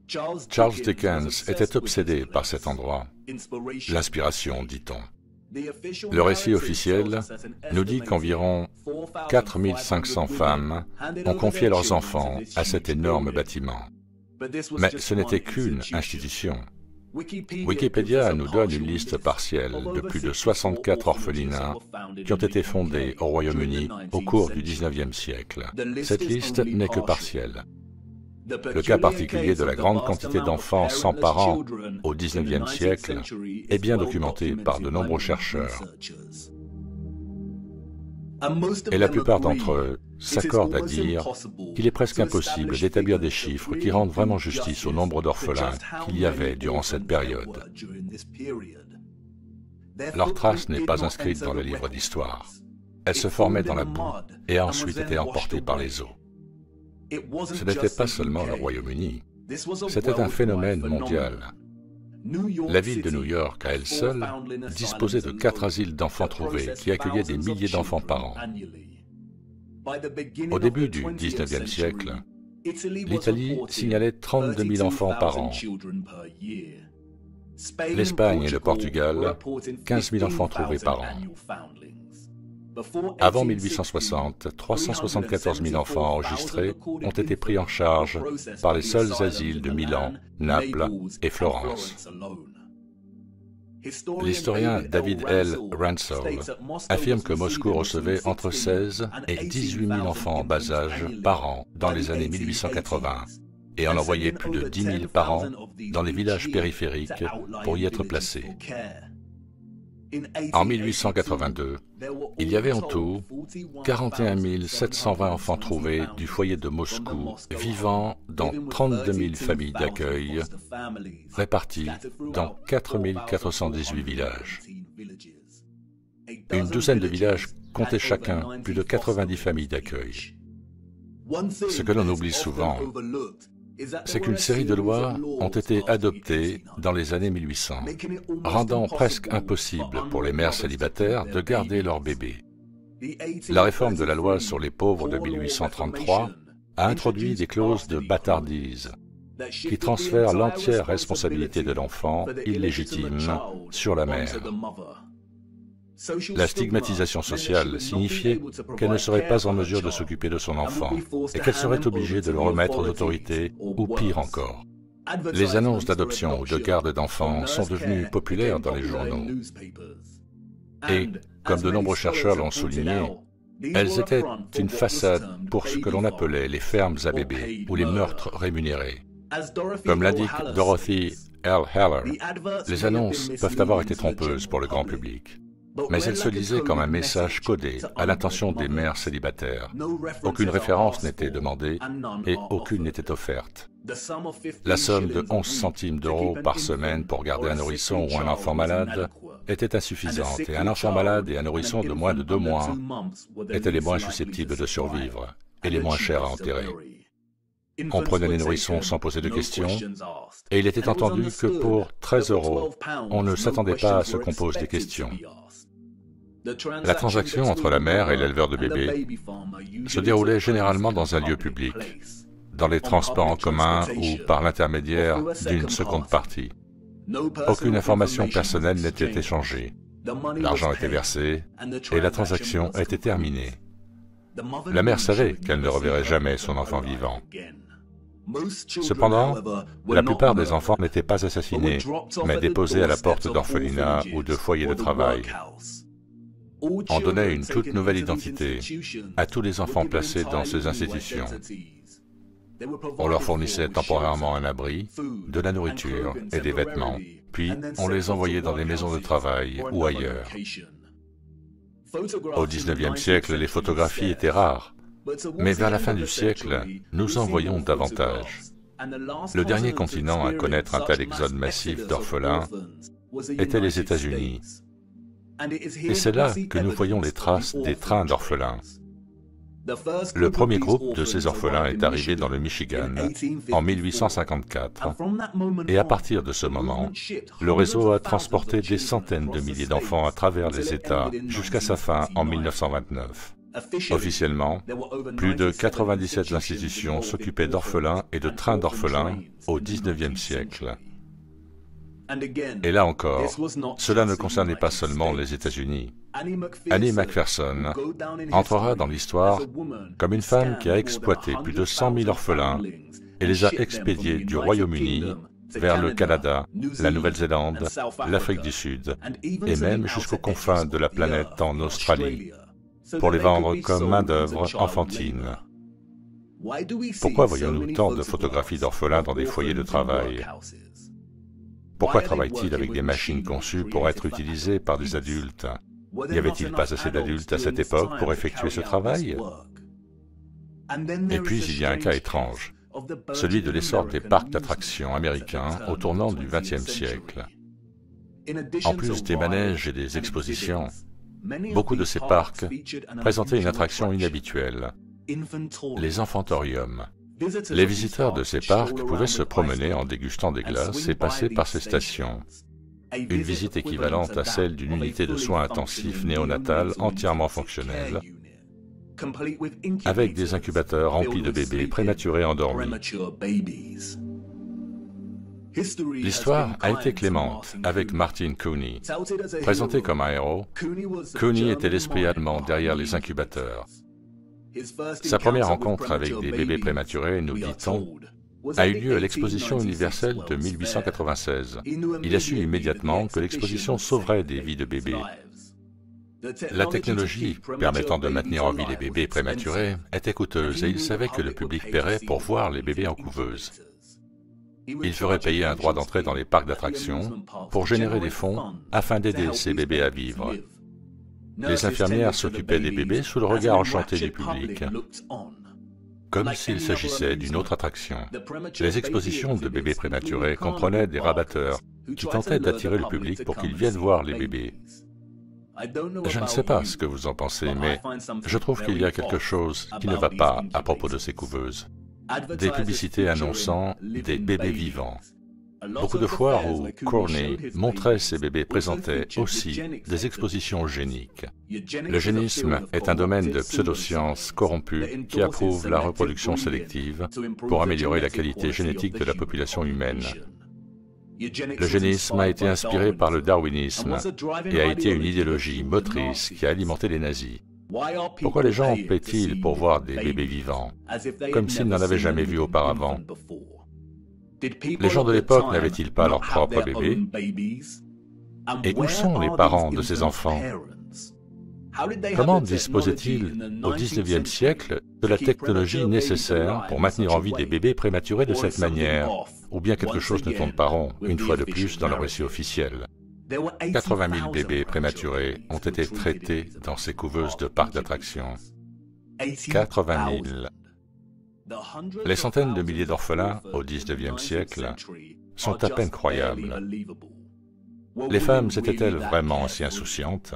Charles Dickens était obsédé par cet endroit. L'inspiration, dit-on. Le récit officiel nous dit qu'environ 4500 femmes ont confié leurs enfants à cet énorme bâtiment. Mais ce n'était qu'une institution. Wikipédia nous donne une liste partielle de plus de 64 orphelinats qui ont été fondés au Royaume-Uni au cours du XIXe siècle. Cette liste n'est que partielle. Le cas particulier de la grande quantité d'enfants sans parents au XIXe siècle est bien documenté par de nombreux chercheurs. Et la plupart d'entre eux s'accordent à dire qu'il est presque impossible d'établir des chiffres qui rendent vraiment justice au nombre d'orphelins qu'il y avait durant cette période. Leur trace n'est pas inscrite dans le livre d'histoire. Elle se formait dans la boue et a ensuite été emportée par les eaux. Ce n'était pas seulement le Royaume-Uni, c'était un phénomène mondial. La ville de New York, à elle seule, disposait de 4 asiles d'enfants trouvés qui accueillaient des milliers d'enfants par an. Au début du XIXe siècle, l'Italie signalait 32 000 enfants par an. L'Espagne et le Portugal, 15 000 enfants trouvés par an. Avant 1860, 374 000 enfants enregistrés ont été pris en charge par les seuls asiles de Milan, Naples et Florence. L'historien David L. Ransall affirme que Moscou recevait entre 16 et 18 000 enfants en bas âge par an dans les années 1880 et en envoyait plus de 10 000 par an dans les villages périphériques pour y être placés. En 1882, il y avait en tout 41 720 enfants trouvés du foyer de Moscou vivant dans 32 000 familles d'accueil réparties dans 4 418 villages. Une douzaine de villages comptaient chacun plus de 90 familles d'accueil. Ce que l'on oublie souvent, c'est qu'une série de lois ont été adoptées dans les années 1800, rendant presque impossible pour les mères célibataires de garder leurs bébés. La réforme de la loi sur les pauvres de 1833 a introduit des clauses de bâtardise qui transfèrent l'entière responsabilité de l'enfant illégitime sur la mère. La stigmatisation sociale signifiait qu'elle ne serait pas en mesure de s'occuper de son enfant et qu'elle serait obligée de le remettre aux autorités, ou pire encore. Les annonces d'adoption ou de garde d'enfants sont devenues populaires dans les journaux. Et, comme de nombreux chercheurs l'ont souligné, elles étaient une façade pour ce que l'on appelait les fermes à bébés ou les meurtres rémunérés. Comme l'indique Dorothy L. Heller, les annonces peuvent avoir été trompeuses pour le grand public. Mais elle se lisait comme un message codé à l'intention des mères célibataires. Aucune référence n'était demandée et aucune n'était offerte. La somme de 11 centimes d'euros par semaine pour garder un nourrisson ou un enfant malade était insuffisante et un enfant malade et un nourrisson de moins de 2 mois étaient les moins susceptibles de survivre et les moins chers à enterrer. On prenait les nourrissons sans poser de questions, et il était entendu que pour 13 euros, on ne s'attendait pas à ce qu'on pose des questions. La transaction entre la mère et l'éleveur de bébés se déroulait généralement dans un lieu public, dans les transports en commun ou par l'intermédiaire d'une seconde partie. Aucune information personnelle n'était échangée. L'argent était versé et la transaction était terminée. La mère savait qu'elle ne reverrait jamais son enfant vivant. Cependant, la plupart des enfants n'étaient pas assassinés, mais déposés à la porte d'orphelinats ou de foyers de travail. On donnait une toute nouvelle identité à tous les enfants placés dans ces institutions. On leur fournissait temporairement un abri, de la nourriture et des vêtements, puis on les envoyait dans des maisons de travail ou ailleurs. Au XIXe siècle, les photographies étaient rares, mais vers la fin du siècle, nous en voyons davantage. Le dernier continent à connaître un tel exode massif d'orphelins était les États-Unis. Et c'est là que nous voyons les traces des trains d'orphelins. Le premier groupe de ces orphelins est arrivé dans le Michigan en 1854, et à partir de ce moment, le réseau a transporté des centaines de milliers d'enfants à travers les États jusqu'à sa fin en 1929. Officiellement, plus de 97 institutions s'occupaient d'orphelins et de trains d'orphelins au XIXe siècle. Et là encore, cela ne concernait pas seulement les États-Unis. Annie Macpherson entrera dans l'histoire comme une femme qui a exploité plus de 100 000 orphelins et les a expédiés du Royaume-Uni vers le Canada, la Nouvelle-Zélande, l'Afrique du Sud et même jusqu'aux confins de la planète en Australie, pour les vendre comme main-d'œuvre enfantine. Pourquoi voyons-nous tant de photographies d'orphelins dans des foyers de travail? Pourquoi travaillent-ils avec des machines conçues pour être utilisées par des adultes? N'y avait-il pas assez d'adultes à cette époque pour effectuer ce travail? Et puis il y a un cas étrange, celui de l'essor des parcs d'attractions américains au tournant du XXe siècle. En plus des manèges et des expositions, beaucoup de ces parcs présentaient une attraction inhabituelle, les enfantoriums. Les visiteurs de ces parcs pouvaient se promener en dégustant des glaces et passer par ces stations. Une visite équivalente à celle d'une unité de soins intensifs néonatale entièrement fonctionnelle, avec des incubateurs remplis de bébés prématurés endormis. L'histoire a été clémente avec Martin Cooney. Présenté comme un héros, Cooney était l'esprit allemand derrière les incubateurs. Sa première rencontre avec des bébés prématurés, nous dit-on, a eu lieu à l'exposition universelle de 1896. Il a su immédiatement que l'exposition sauverait des vies de bébés. La technologie permettant de maintenir en vie les bébés prématurés était coûteuse et il savait que le public paierait pour voir les bébés en couveuse. Il ferait payer un droit d'entrée dans les parcs d'attractions pour générer des fonds afin d'aider ces bébés à vivre. Les infirmières s'occupaient des bébés sous le regard enchanté du public, comme s'il s'agissait d'une autre attraction. Les expositions de bébés prématurés comprenaient des rabatteurs qui tentaient d'attirer le public pour qu'ils viennent voir les bébés. Je ne sais pas ce que vous en pensez, mais je trouve qu'il y a quelque chose qui ne va pas à propos de ces couveuses. Des publicités annonçant des bébés vivants. Beaucoup de foires où Cooney montrait ces bébés présentaient aussi des expositions géniques. L'eugénisme est un domaine de pseudosciences corrompues qui approuve la reproduction sélective pour améliorer la qualité génétique de la population humaine. L'eugénisme a été inspiré par le darwinisme et a été une idéologie motrice qui a alimenté les nazis. Pourquoi les gens paient-ils pour voir des bébés vivants, comme s'ils n'en avaient jamais vu auparavant? Les gens de l'époque n'avaient-ils pas leurs propres bébés? Et où sont les parents de ces enfants? Comment disposaient-ils au XIXe siècle de la technologie nécessaire pour maintenir en vie des bébés prématurés de cette manière? Ou bien quelque chose ne tourne pas rond, une fois de plus, dans le récit officiel. 80 000 bébés prématurés ont été traités dans ces couveuses de parcs d'attractions. 80 000. Les centaines de milliers d'orphelins au XIXe siècle sont à peine croyables. Les femmes étaient-elles vraiment si insouciantes?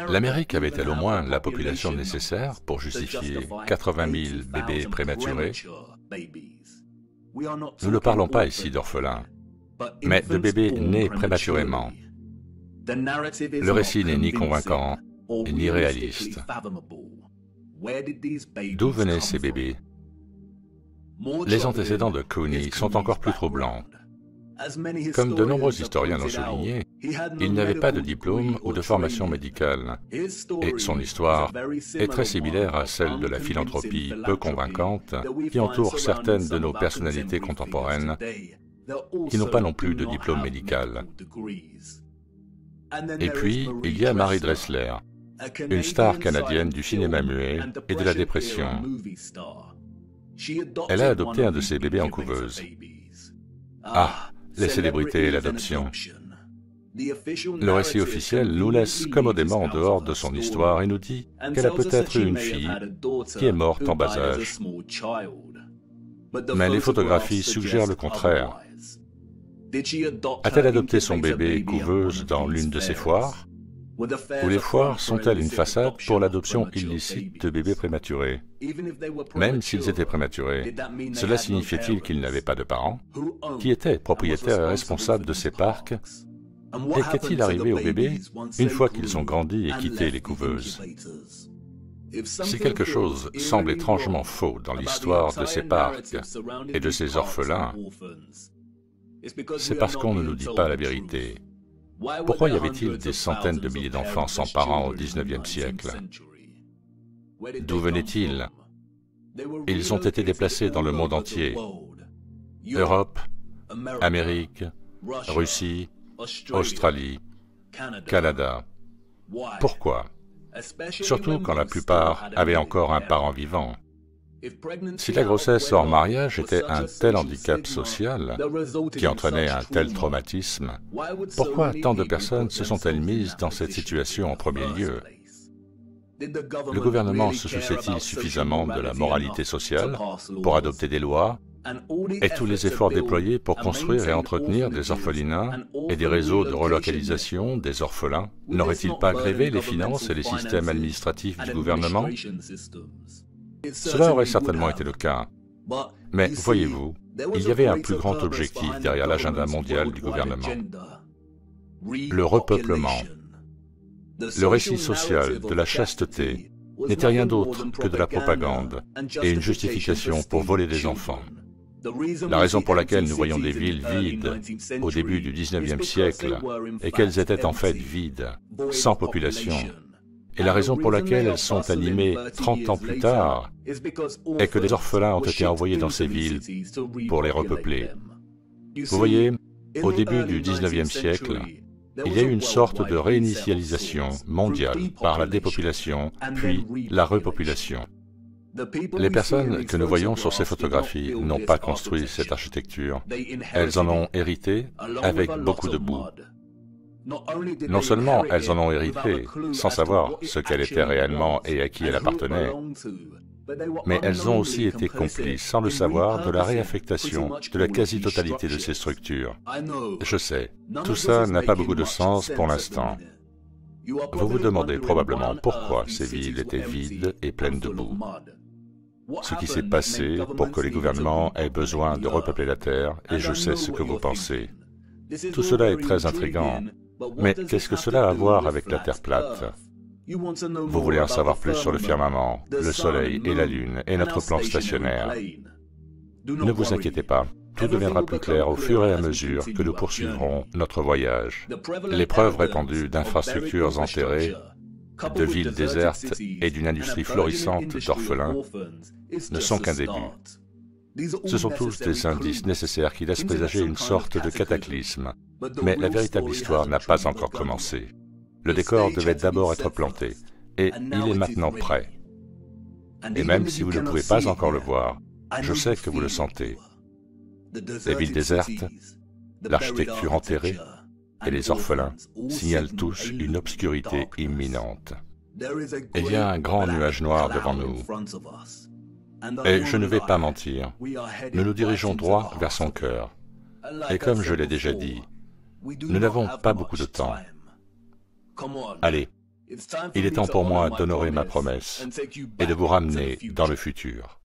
L'Amérique avait-elle au moins la population nécessaire pour justifier 80 000 bébés prématurés? Nous ne parlons pas ici d'orphelins, mais de bébés nés prématurément. Le récit n'est ni convaincant, ni réaliste. D'où venaient ces bébés? Les antécédents de Cooney sont encore plus troublants. Comme de nombreux historiens l'ont souligné, il n'avait pas de diplôme ou de formation médicale, et son histoire est très similaire à celle de la philanthropie peu convaincante qui entoure certaines de nos personnalités contemporaines qui n'ont pas non plus de diplôme médical. Et puis, il y a Mary Dressler, une star canadienne du cinéma muet et de la dépression. Elle a adopté un de ses bébés en couveuse. Ah, les célébrités et l'adoption. Le récit officiel nous laisse commodément en dehors de son histoire et nous dit qu'elle a peut-être eu une fille qui est morte en bas âge. Mais les photographies suggèrent le contraire. A-t-elle adopté son bébé couveuse dans l'une de ses foires? Ou les foires sont-elles une façade pour l'adoption illicite de bébés prématurés? Même s'ils étaient prématurés, cela signifiait-il qu'ils n'avaient pas de parents? Qui était propriétaire et responsable de ces parcs? Et qu'est-il arrivé aux bébés une fois qu'ils ont grandi et quitté les couveuses? Si quelque chose semble étrangement faux dans l'histoire de ces parcs et de ces orphelins, c'est parce qu'on ne nous dit pas la vérité. Pourquoi y avait-il des centaines de milliers d'enfants sans parents au XIXe siècle? D'où venaient-ils? Ils ont été déplacés dans le monde entier. Europe, Amérique, Russie, Australie, Canada. Pourquoi? Surtout quand la plupart avaient encore un parent vivant. Si la grossesse hors mariage était un tel handicap social qui entraînait un tel traumatisme, pourquoi tant de personnes se sont-elles mises dans cette situation en premier lieu? Le gouvernement se souciait-il suffisamment de la moralité sociale pour adopter des lois et tous les efforts déployés pour construire et entretenir des orphelinats et des réseaux de relocalisation des orphelins n'auraient-ils pas grévé les finances et les systèmes administratifs du gouvernement? Cela aurait certainement été le cas. Mais voyez-vous, il y avait un plus grand objectif derrière l'agenda mondial du gouvernement. Le repeuplement. Le récit social de la chasteté n'était rien d'autre que de la propagande et une justification pour voler des enfants. La raison pour laquelle nous voyons des villes vides au début du XIXe siècle est qu'elles étaient en fait vides, sans population. Et la raison pour laquelle elles sont animées 30 ans plus tard est que des orphelins ont été envoyés dans ces villes pour les repeupler. Vous voyez, au début du XIXe siècle, il y a eu une sorte de réinitialisation mondiale par la dépopulation, puis la repopulation. Les personnes que nous voyons sur ces photographies n'ont pas construit cette architecture, elles en ont hérité avec beaucoup de boue. Non seulement elles en ont hérité sans savoir ce qu'elle était réellement et à qui elle appartenait, mais elles ont aussi été complices, sans le savoir, de la réaffectation de la quasi-totalité de ces structures. Je sais, tout ça n'a pas beaucoup de sens pour l'instant. Vous vous demandez probablement pourquoi ces villes étaient vides et pleines de boue. Ce qui s'est passé pour que les gouvernements aient besoin de repeupler la Terre, et je sais ce que vous pensez. Tout cela est très intriguant, mais qu'est-ce que cela a à voir avec la Terre plate? Vous voulez en savoir plus sur le firmament, le Soleil et la Lune et notre plan stationnaire. Ne vous inquiétez pas, tout deviendra plus clair au fur et à mesure que nous poursuivrons notre voyage. Les preuves répandues d'infrastructures enterrées, de villes désertes et d'une industrie florissante d'orphelins ne sont qu'un début. Ce sont tous des indices nécessaires qui laissent présager une sorte de cataclysme, mais la véritable histoire n'a pas encore commencé. Le décor devait d'abord être planté, et il est maintenant prêt. Et même si vous ne pouvez pas encore le voir, je sais que vous le sentez. Les villes désertes, l'architecture enterrée et les orphelins signalent tous une obscurité imminente. Il y a un grand nuage noir devant nous. Et je ne vais pas mentir, nous nous dirigeons droit vers son cœur. Et comme je l'ai déjà dit, nous n'avons pas beaucoup de temps. Allez, il est temps pour moi d'honorer ma promesse et de vous ramener dans le futur.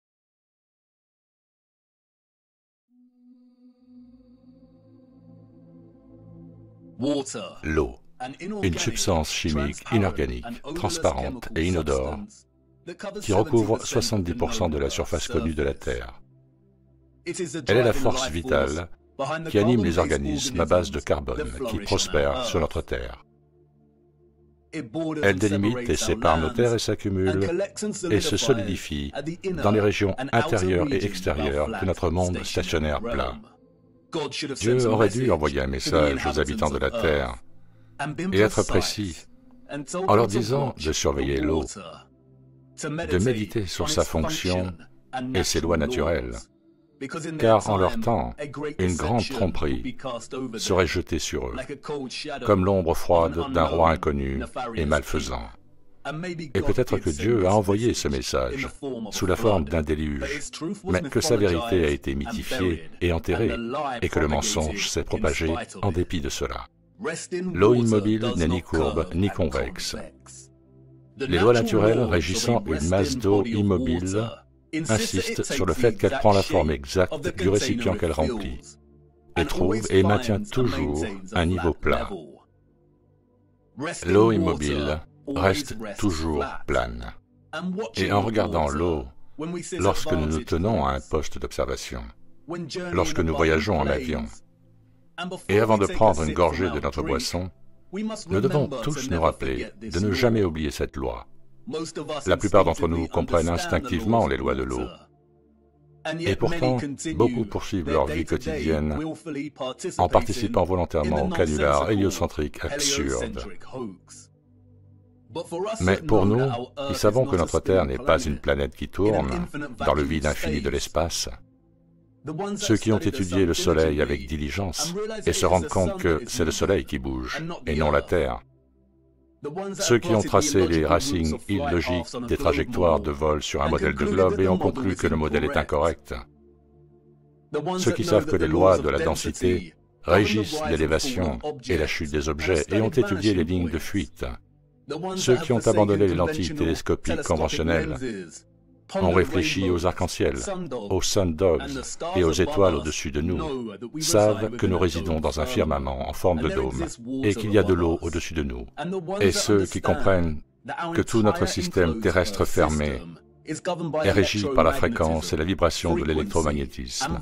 L'eau, une substance chimique inorganique, transparente et inodore, qui recouvre 70% de la surface connue de la Terre. Elle est la force vitale qui anime les organismes à base de carbone qui prospèrent sur notre Terre. Elle délimite et sépare nos terres et s'accumule et se solidifie dans les régions intérieures et extérieures de notre monde stationnaire plat. Dieu aurait dû envoyer un message aux habitants de la Terre et être précis en leur disant de surveiller l'eau, de méditer sur sa fonction et ses lois naturelles, car en leur temps, une grande tromperie serait jetée sur eux, comme l'ombre froide d'un roi inconnu et malfaisant. Et peut-être que Dieu a envoyé ce message sous la forme d'un déluge, mais que sa vérité a été mythifiée et enterrée, et que le mensonge s'est propagé en dépit de cela. L'eau immobile n'est ni courbe ni convexe. Les lois naturelles régissant une masse d'eau immobile insistent sur le fait qu'elle prend la forme exacte du récipient qu'elle remplit, et trouve et maintient toujours un niveau plat. L'eau immobile reste toujours plane. Et en regardant l'eau, lorsque nous nous tenons à un poste d'observation, lorsque nous voyageons en avion, et avant de prendre une gorgée de notre boisson, nous devons tous nous rappeler de ne jamais oublier cette loi. La plupart d'entre nous comprennent instinctivement les lois de l'eau. Et pourtant, beaucoup poursuivent leur vie quotidienne en participant volontairement au canular héliocentrique absurde. Mais pour nous, qui savons que notre Terre n'est pas une planète qui tourne dans le vide infini de l'espace, ceux qui ont étudié le Soleil avec diligence et se rendent compte que c'est le Soleil qui bouge et non la Terre, ceux qui ont tracé les racines illogiques des trajectoires de vol sur un modèle de globe et ont conclu que le modèle est incorrect, ceux qui savent que les lois de la densité régissent l'élévation et la chute des objets et ont étudié les lignes de fuite, ceux qui ont abandonné les lentilles télescopiques conventionnelles, ont réfléchi aux arcs-en-ciel, aux sun dogs et aux étoiles au-dessus de nous, savent que nous résidons dans un firmament en forme de dôme et qu'il y a de l'eau au-dessus de nous. Et ceux qui comprennent que tout notre système terrestre fermé est régi par la fréquence et la vibration de l'électromagnétisme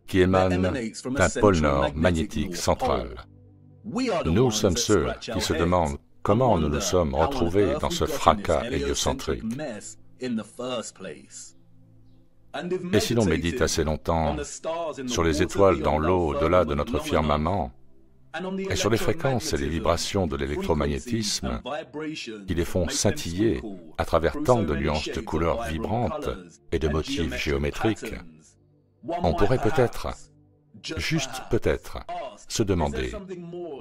qui émane d'un pôle nord magnétique central. Nous sommes ceux qui se demandent comment nous nous sommes retrouvés dans ce fracas héliocentrique. Et si l'on médite assez longtemps sur les étoiles dans l'eau au-delà de notre firmament, et sur les fréquences et les vibrations de l'électromagnétisme qui les font scintiller à travers tant de nuances de couleurs vibrantes et de motifs géométriques, on pourrait peut-être, juste peut-être, se demander,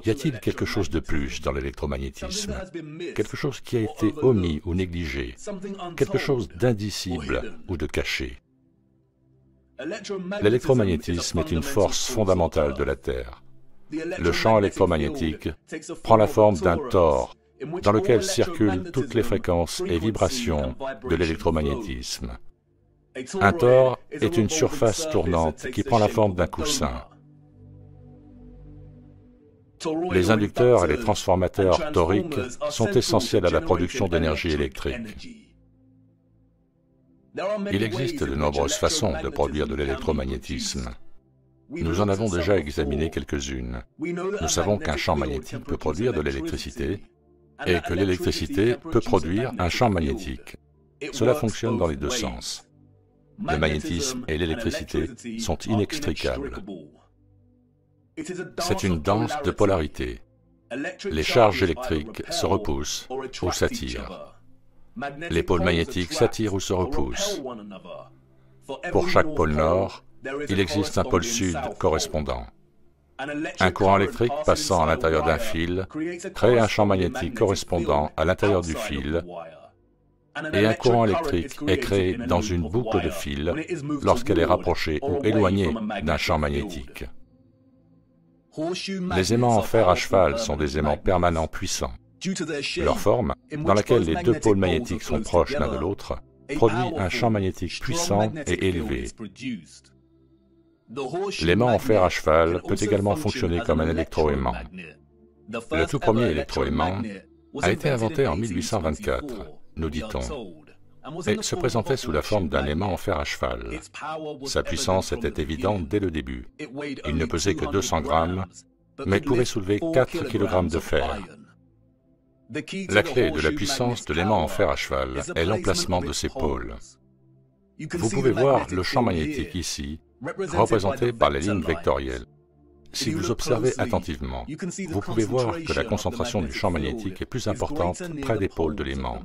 y a-t-il quelque chose de plus dans l'électromagnétisme, quelque chose qui a été omis ou négligé, quelque chose d'indicible ou de caché? L'électromagnétisme est une force fondamentale de la Terre. Le champ électromagnétique prend la forme d'un tore dans lequel circulent toutes les fréquences et vibrations de l'électromagnétisme. Un tore est une surface tournante qui prend la forme d'un coussin. Les inducteurs et les transformateurs toriques sont essentiels à la production d'énergie électrique. Il existe de nombreuses façons de produire de l'électromagnétisme. Nous en avons déjà examiné quelques-unes. Nous savons qu'un champ magnétique peut produire de l'électricité et que l'électricité peut produire un champ magnétique. Cela fonctionne dans les deux sens. Le magnétisme et l'électricité sont inextricables. C'est une danse de polarité. Les charges électriques se repoussent ou s'attirent. Les pôles magnétiques s'attirent ou se repoussent. Pour chaque pôle nord, il existe un pôle sud correspondant. Un courant électrique passant à l'intérieur d'un fil crée un champ magnétique correspondant à l'intérieur du fil, et un courant électrique est créé dans une boucle de fil lorsqu'elle est rapprochée ou éloignée d'un champ magnétique. Les aimants en fer à cheval sont des aimants permanents puissants. Leur forme, dans laquelle les deux pôles magnétiques sont proches l'un de l'autre, produit un champ magnétique puissant et élevé. L'aimant en fer à cheval peut également fonctionner comme un électroaimant. Le tout premier électroaimant a été inventé en 1824, nous dit-on. et se présentait sous la forme d'un aimant en fer à cheval. Sa puissance était évidente dès le début. Il ne pesait que 200 grammes, mais pouvait soulever 4 kg de fer. La clé de la puissance de l'aimant en fer à cheval est l'emplacement de ses pôles. Vous pouvez voir le champ magnétique ici, représenté par les lignes vectorielles. Si vous observez attentivement, vous pouvez voir que la concentration du champ magnétique est plus importante près des pôles de l'aimant.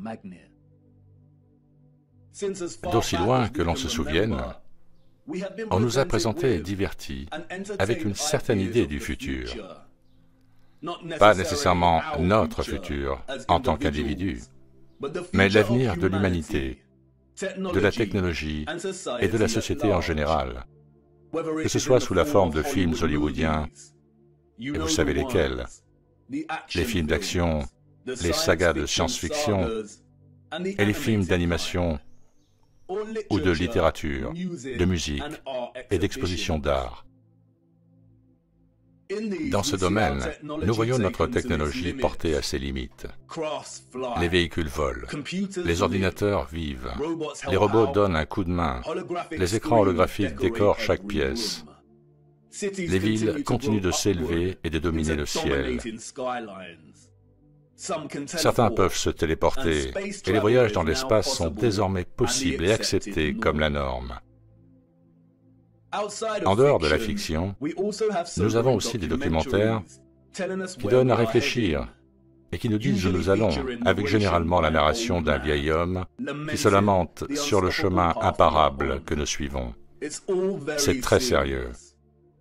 D'aussi loin que l'on se souvienne, on nous a présenté et divertis avec une certaine idée du futur. Pas nécessairement notre futur en tant qu'individu, mais l'avenir de l'humanité, de la technologie et de la société en général, que ce soit sous la forme de films hollywoodiens, et vous savez lesquels, les films d'action, les sagas de science-fiction et les films d'animation ou de littérature, de musique et d'exposition d'art. Dans ce domaine, nous voyons notre technologie portée à ses limites. Les véhicules volent, les ordinateurs vivent, les robots donnent un coup de main, les écrans holographiques décorent chaque pièce. Les villes continuent de s'élever et de dominer le ciel. Certains peuvent se téléporter, et les voyages dans l'espace sont désormais possibles et acceptés comme la norme. En dehors de la fiction, nous avons aussi des documentaires qui donnent à réfléchir et qui nous disent où nous allons, avec généralement la narration d'un vieil homme qui se lamente sur le chemin imparable que nous suivons. C'est très sérieux.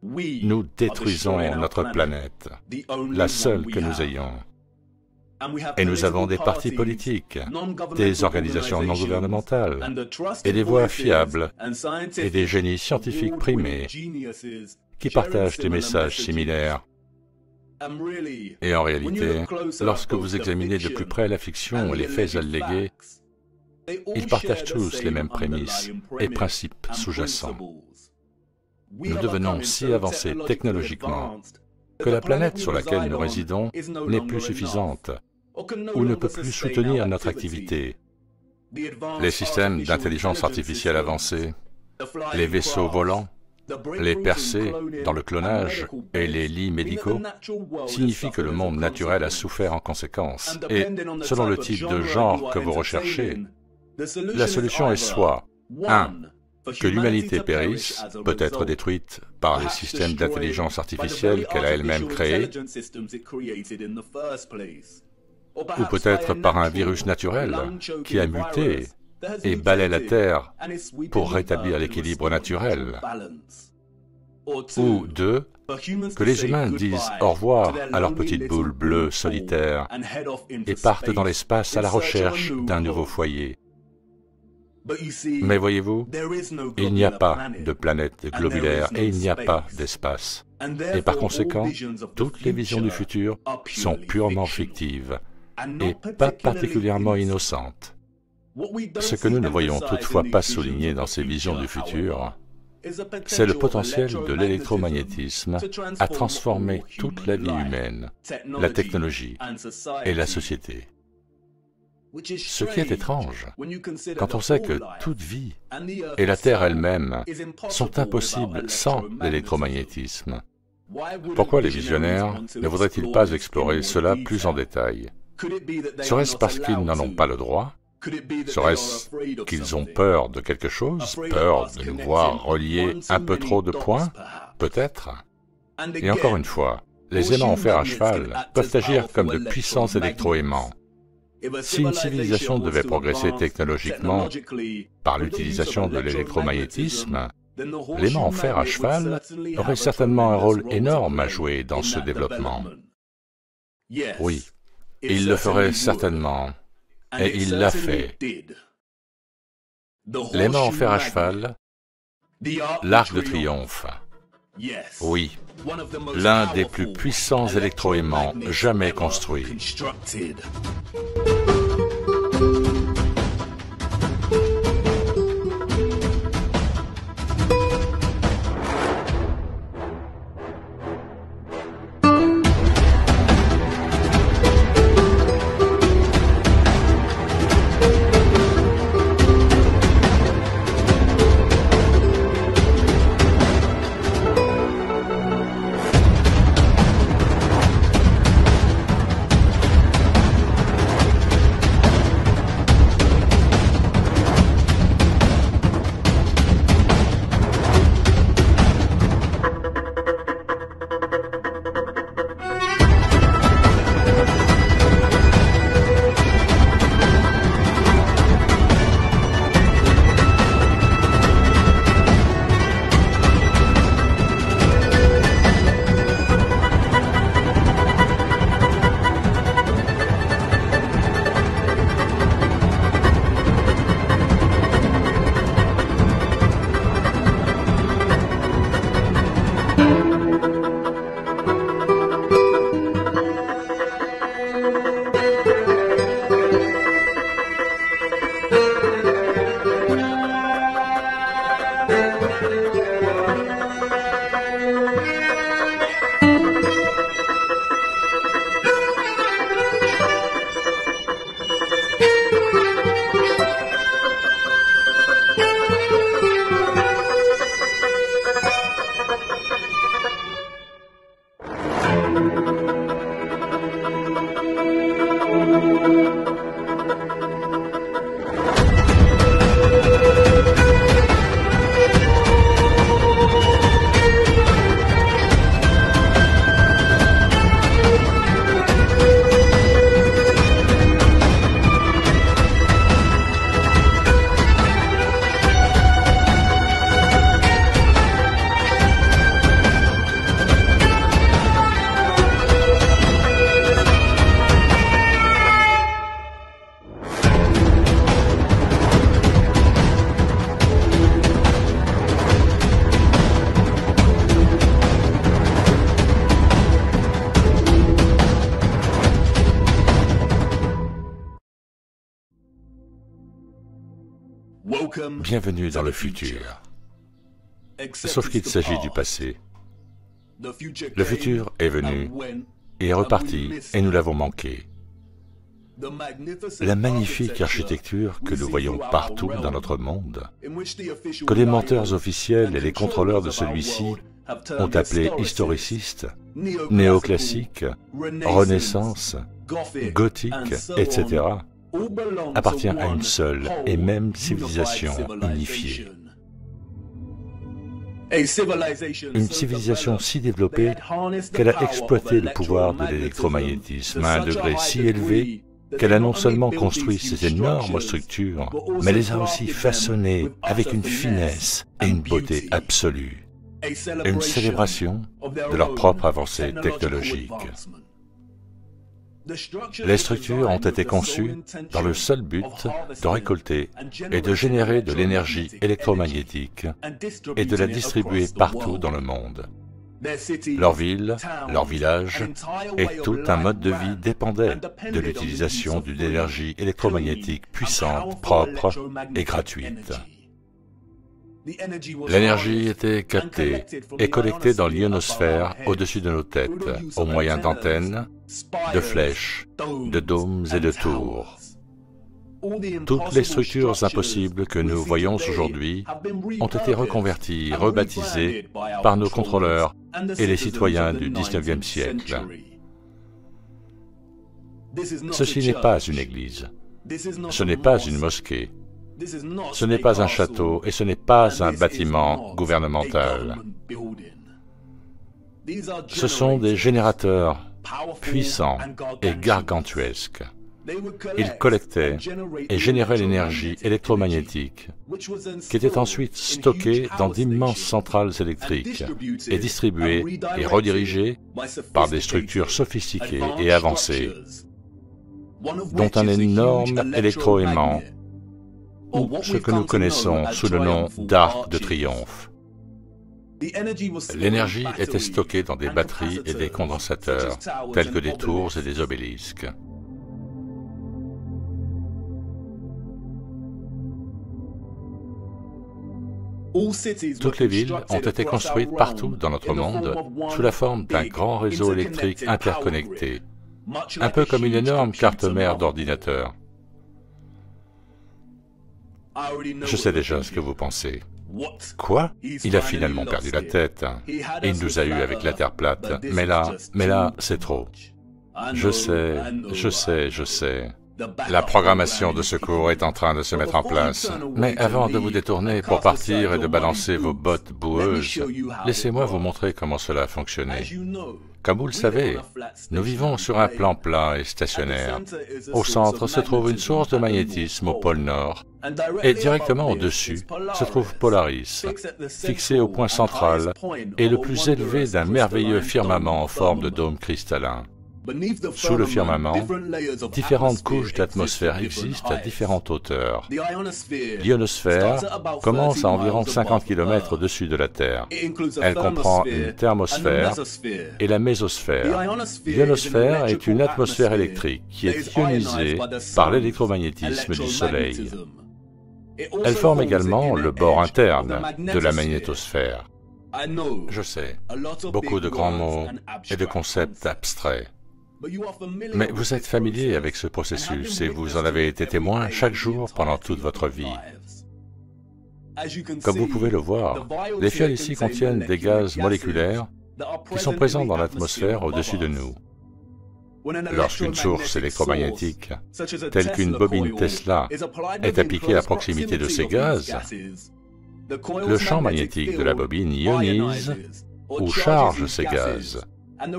Nous détruisons notre planète, la seule que nous ayons. Et nous avons des partis politiques, des organisations non gouvernementales, et des voix fiables, et des génies scientifiques primés, qui partagent des messages similaires. Et en réalité, lorsque vous examinez de plus près la fiction et les faits allégués, ils partagent tous les mêmes prémices et principes sous-jacents. Nous devenons si avancés technologiquement que la planète sur laquelle nous résidons n'est plus suffisante ou ne peut plus soutenir notre activité. Les systèmes d'intelligence artificielle avancés, les vaisseaux volants, les percées dans le clonage et les lits médicaux signifient que le monde naturel a souffert en conséquence. Et selon le type de genre que vous recherchez, la solution est soit 1. Que l'humanité périsse, peut être détruite par les systèmes d'intelligence artificielle qu'elle a elle-même créés, ou peut-être par un virus naturel qui a muté et balaie la Terre pour rétablir l'équilibre naturel. Ou 2, que les humains disent au revoir à leur petite boule bleue solitaire et partent dans l'espace à la recherche d'un nouveau foyer. Mais voyez-vous, il n'y a pas de planète globulaire et il n'y a pas d'espace. Et par conséquent, toutes les visions du futur sont purement fictives et pas particulièrement innocentes. Ce que nous ne voyons toutefois pas souligné dans ces visions du futur, c'est le potentiel de l'électromagnétisme à transformer toute la vie humaine, la technologie et la société. Ce qui est étrange, quand on sait que toute vie et la Terre elle-même sont impossibles sans l'électromagnétisme. Pourquoi les visionnaires ne voudraient-ils pas explorer cela plus en détail? Serait-ce parce qu'ils n'en ont pas le droit? Serait-ce qu'ils ont peur de quelque chose, peur de nous voir relier un peu trop de points? Peut-être. Et encore une fois, les aimants en fer à cheval peuvent agir comme de puissants électroaimants. Si une civilisation devait progresser technologiquement par l'utilisation de l'électromagnétisme, l'aimant en fer à cheval aurait certainement un rôle énorme à jouer dans ce développement. Oui, il le ferait certainement, et il l'a fait. L'aimant en fer à cheval, l'Arc de Triomphe. Oui, l'un des plus puissants électroaimants jamais construits. Bienvenue dans le futur. Sauf qu'il s'agit du passé. Le futur est venu et est reparti et nous l'avons manqué. La magnifique architecture que nous voyons partout dans notre monde, que les menteurs officiels et les contrôleurs de celui-ci ont appelé historiciste, néoclassique, renaissance, gothique, etc., appartient à une seule et même civilisation unifiée. Une civilisation si développée qu'elle a exploité le pouvoir de l'électromagnétisme à un degré si élevé qu'elle a non seulement construit ces énormes structures, mais les a aussi façonnées avec une finesse et une beauté absolue. Une célébration de leur propre avancée technologique. Les structures ont été conçues dans le seul but de récolter et de générer de l'énergie électromagnétique et de la distribuer partout dans le monde. Leur ville, leur village et tout un mode de vie dépendaient de l'utilisation d'une énergie électromagnétique puissante, propre et gratuite. L'énergie était captée et collectée dans l'ionosphère au-dessus de nos têtes, au moyen d'antennes, de flèches, de dômes et de tours. Toutes les structures impossibles que nous voyons aujourd'hui ont été reconverties, rebaptisées par nos contrôleurs et les citoyens du XIXe siècle. Ceci n'est pas une église, ce n'est pas une mosquée, ce n'est pas un château et ce n'est pas un bâtiment gouvernemental. Ce sont des générateurs puissants et gargantuesques. Ils collectaient et généraient l'énergie électromagnétique qui était ensuite stockée dans d'immenses centrales électriques et distribuée et redirigée par des structures sophistiquées et avancées, dont un énorme électroaimant, ou ce que nous connaissons sous le nom d'arc de triomphe. L'énergie était stockée dans des batteries et des condensateurs, tels que des tours et des obélisques. Toutes les villes ont été construites partout dans notre monde sous la forme d'un grand réseau électrique interconnecté, un peu comme une énorme carte mère d'ordinateur. Je sais déjà ce que vous pensez. Quoi? Il a finalement perdu la tête. Il nous a eu avec la Terre plate. Mais là, c'est trop. Je sais. La programmation de secours est en train de se mettre en place. Mais avant de vous détourner pour partir et de balancer vos bottes boueuses, laissez-moi vous montrer comment cela a fonctionné. Comme vous le savez, nous vivons sur un plan plat et stationnaire. Au centre se trouve une source de magnétisme au pôle Nord, et directement au-dessus se trouve Polaris, fixé au point central et le plus élevé d'un merveilleux firmament en forme de dôme cristallin. Sous le firmament, différentes couches d'atmosphère existent à différentes hauteurs. L'ionosphère commence à environ 50 km au-dessus de la Terre. Elle comprend une thermosphère et la mésosphère. L'ionosphère est une atmosphère électrique qui est ionisée par l'électromagnétisme du Soleil. Elle forme également le bord interne de la magnétosphère. Je sais, beaucoup de grands mots et de concepts abstraits. Mais vous êtes familier avec ce processus et vous en avez été témoin chaque jour pendant toute votre vie. Comme vous pouvez le voir, les fioles ici contiennent des gaz moléculaires qui sont présents dans l'atmosphère au-dessus de nous. Lorsqu'une source électromagnétique, telle qu'une bobine Tesla, est appliquée à proximité de ces gaz, le champ magnétique de la bobine ionise ou charge ces gaz,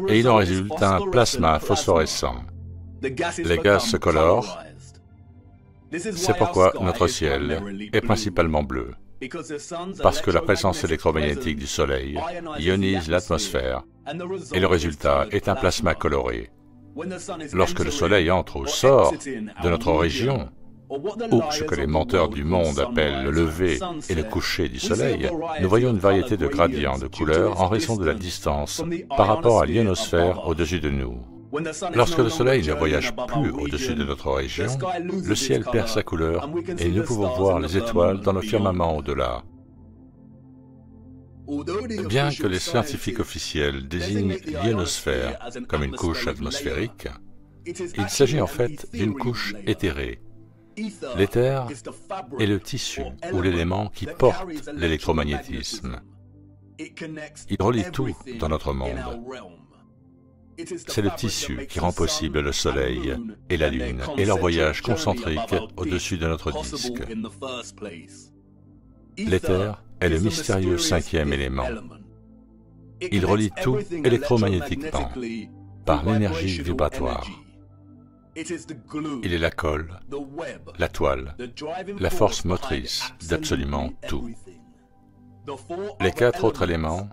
et il en résulte un plasma phosphorescent. Les gaz se colorent, c'est pourquoi notre ciel est principalement bleu, parce que la présence électromagnétique du Soleil ionise l'atmosphère, et le résultat est un plasma coloré. Lorsque le Soleil entre ou sort de notre région, ou ce que les menteurs du monde appellent le lever et le coucher du Soleil, nous voyons une variété de gradients de couleurs en raison de la distance par rapport à l'ionosphère au-dessus de nous. Lorsque le Soleil ne voyage plus au-dessus de notre région, le ciel perd sa couleur et nous pouvons voir les étoiles dans le firmament au-delà. Bien que les scientifiques officiels désignent l'ionosphère comme une couche atmosphérique, il s'agit en fait d'une couche éthérée. L'éther est le tissu ou l'élément qui porte l'électromagnétisme. Il relie tout dans notre monde. C'est le tissu qui rend possible le Soleil et la Lune et leur voyage concentrique au-dessus de notre disque. L'éther est le mystérieux cinquième élément. Il relie tout électromagnétiquement par l'énergie vibratoire. Il est la colle, la toile, la force motrice d'absolument tout. Les quatre autres éléments,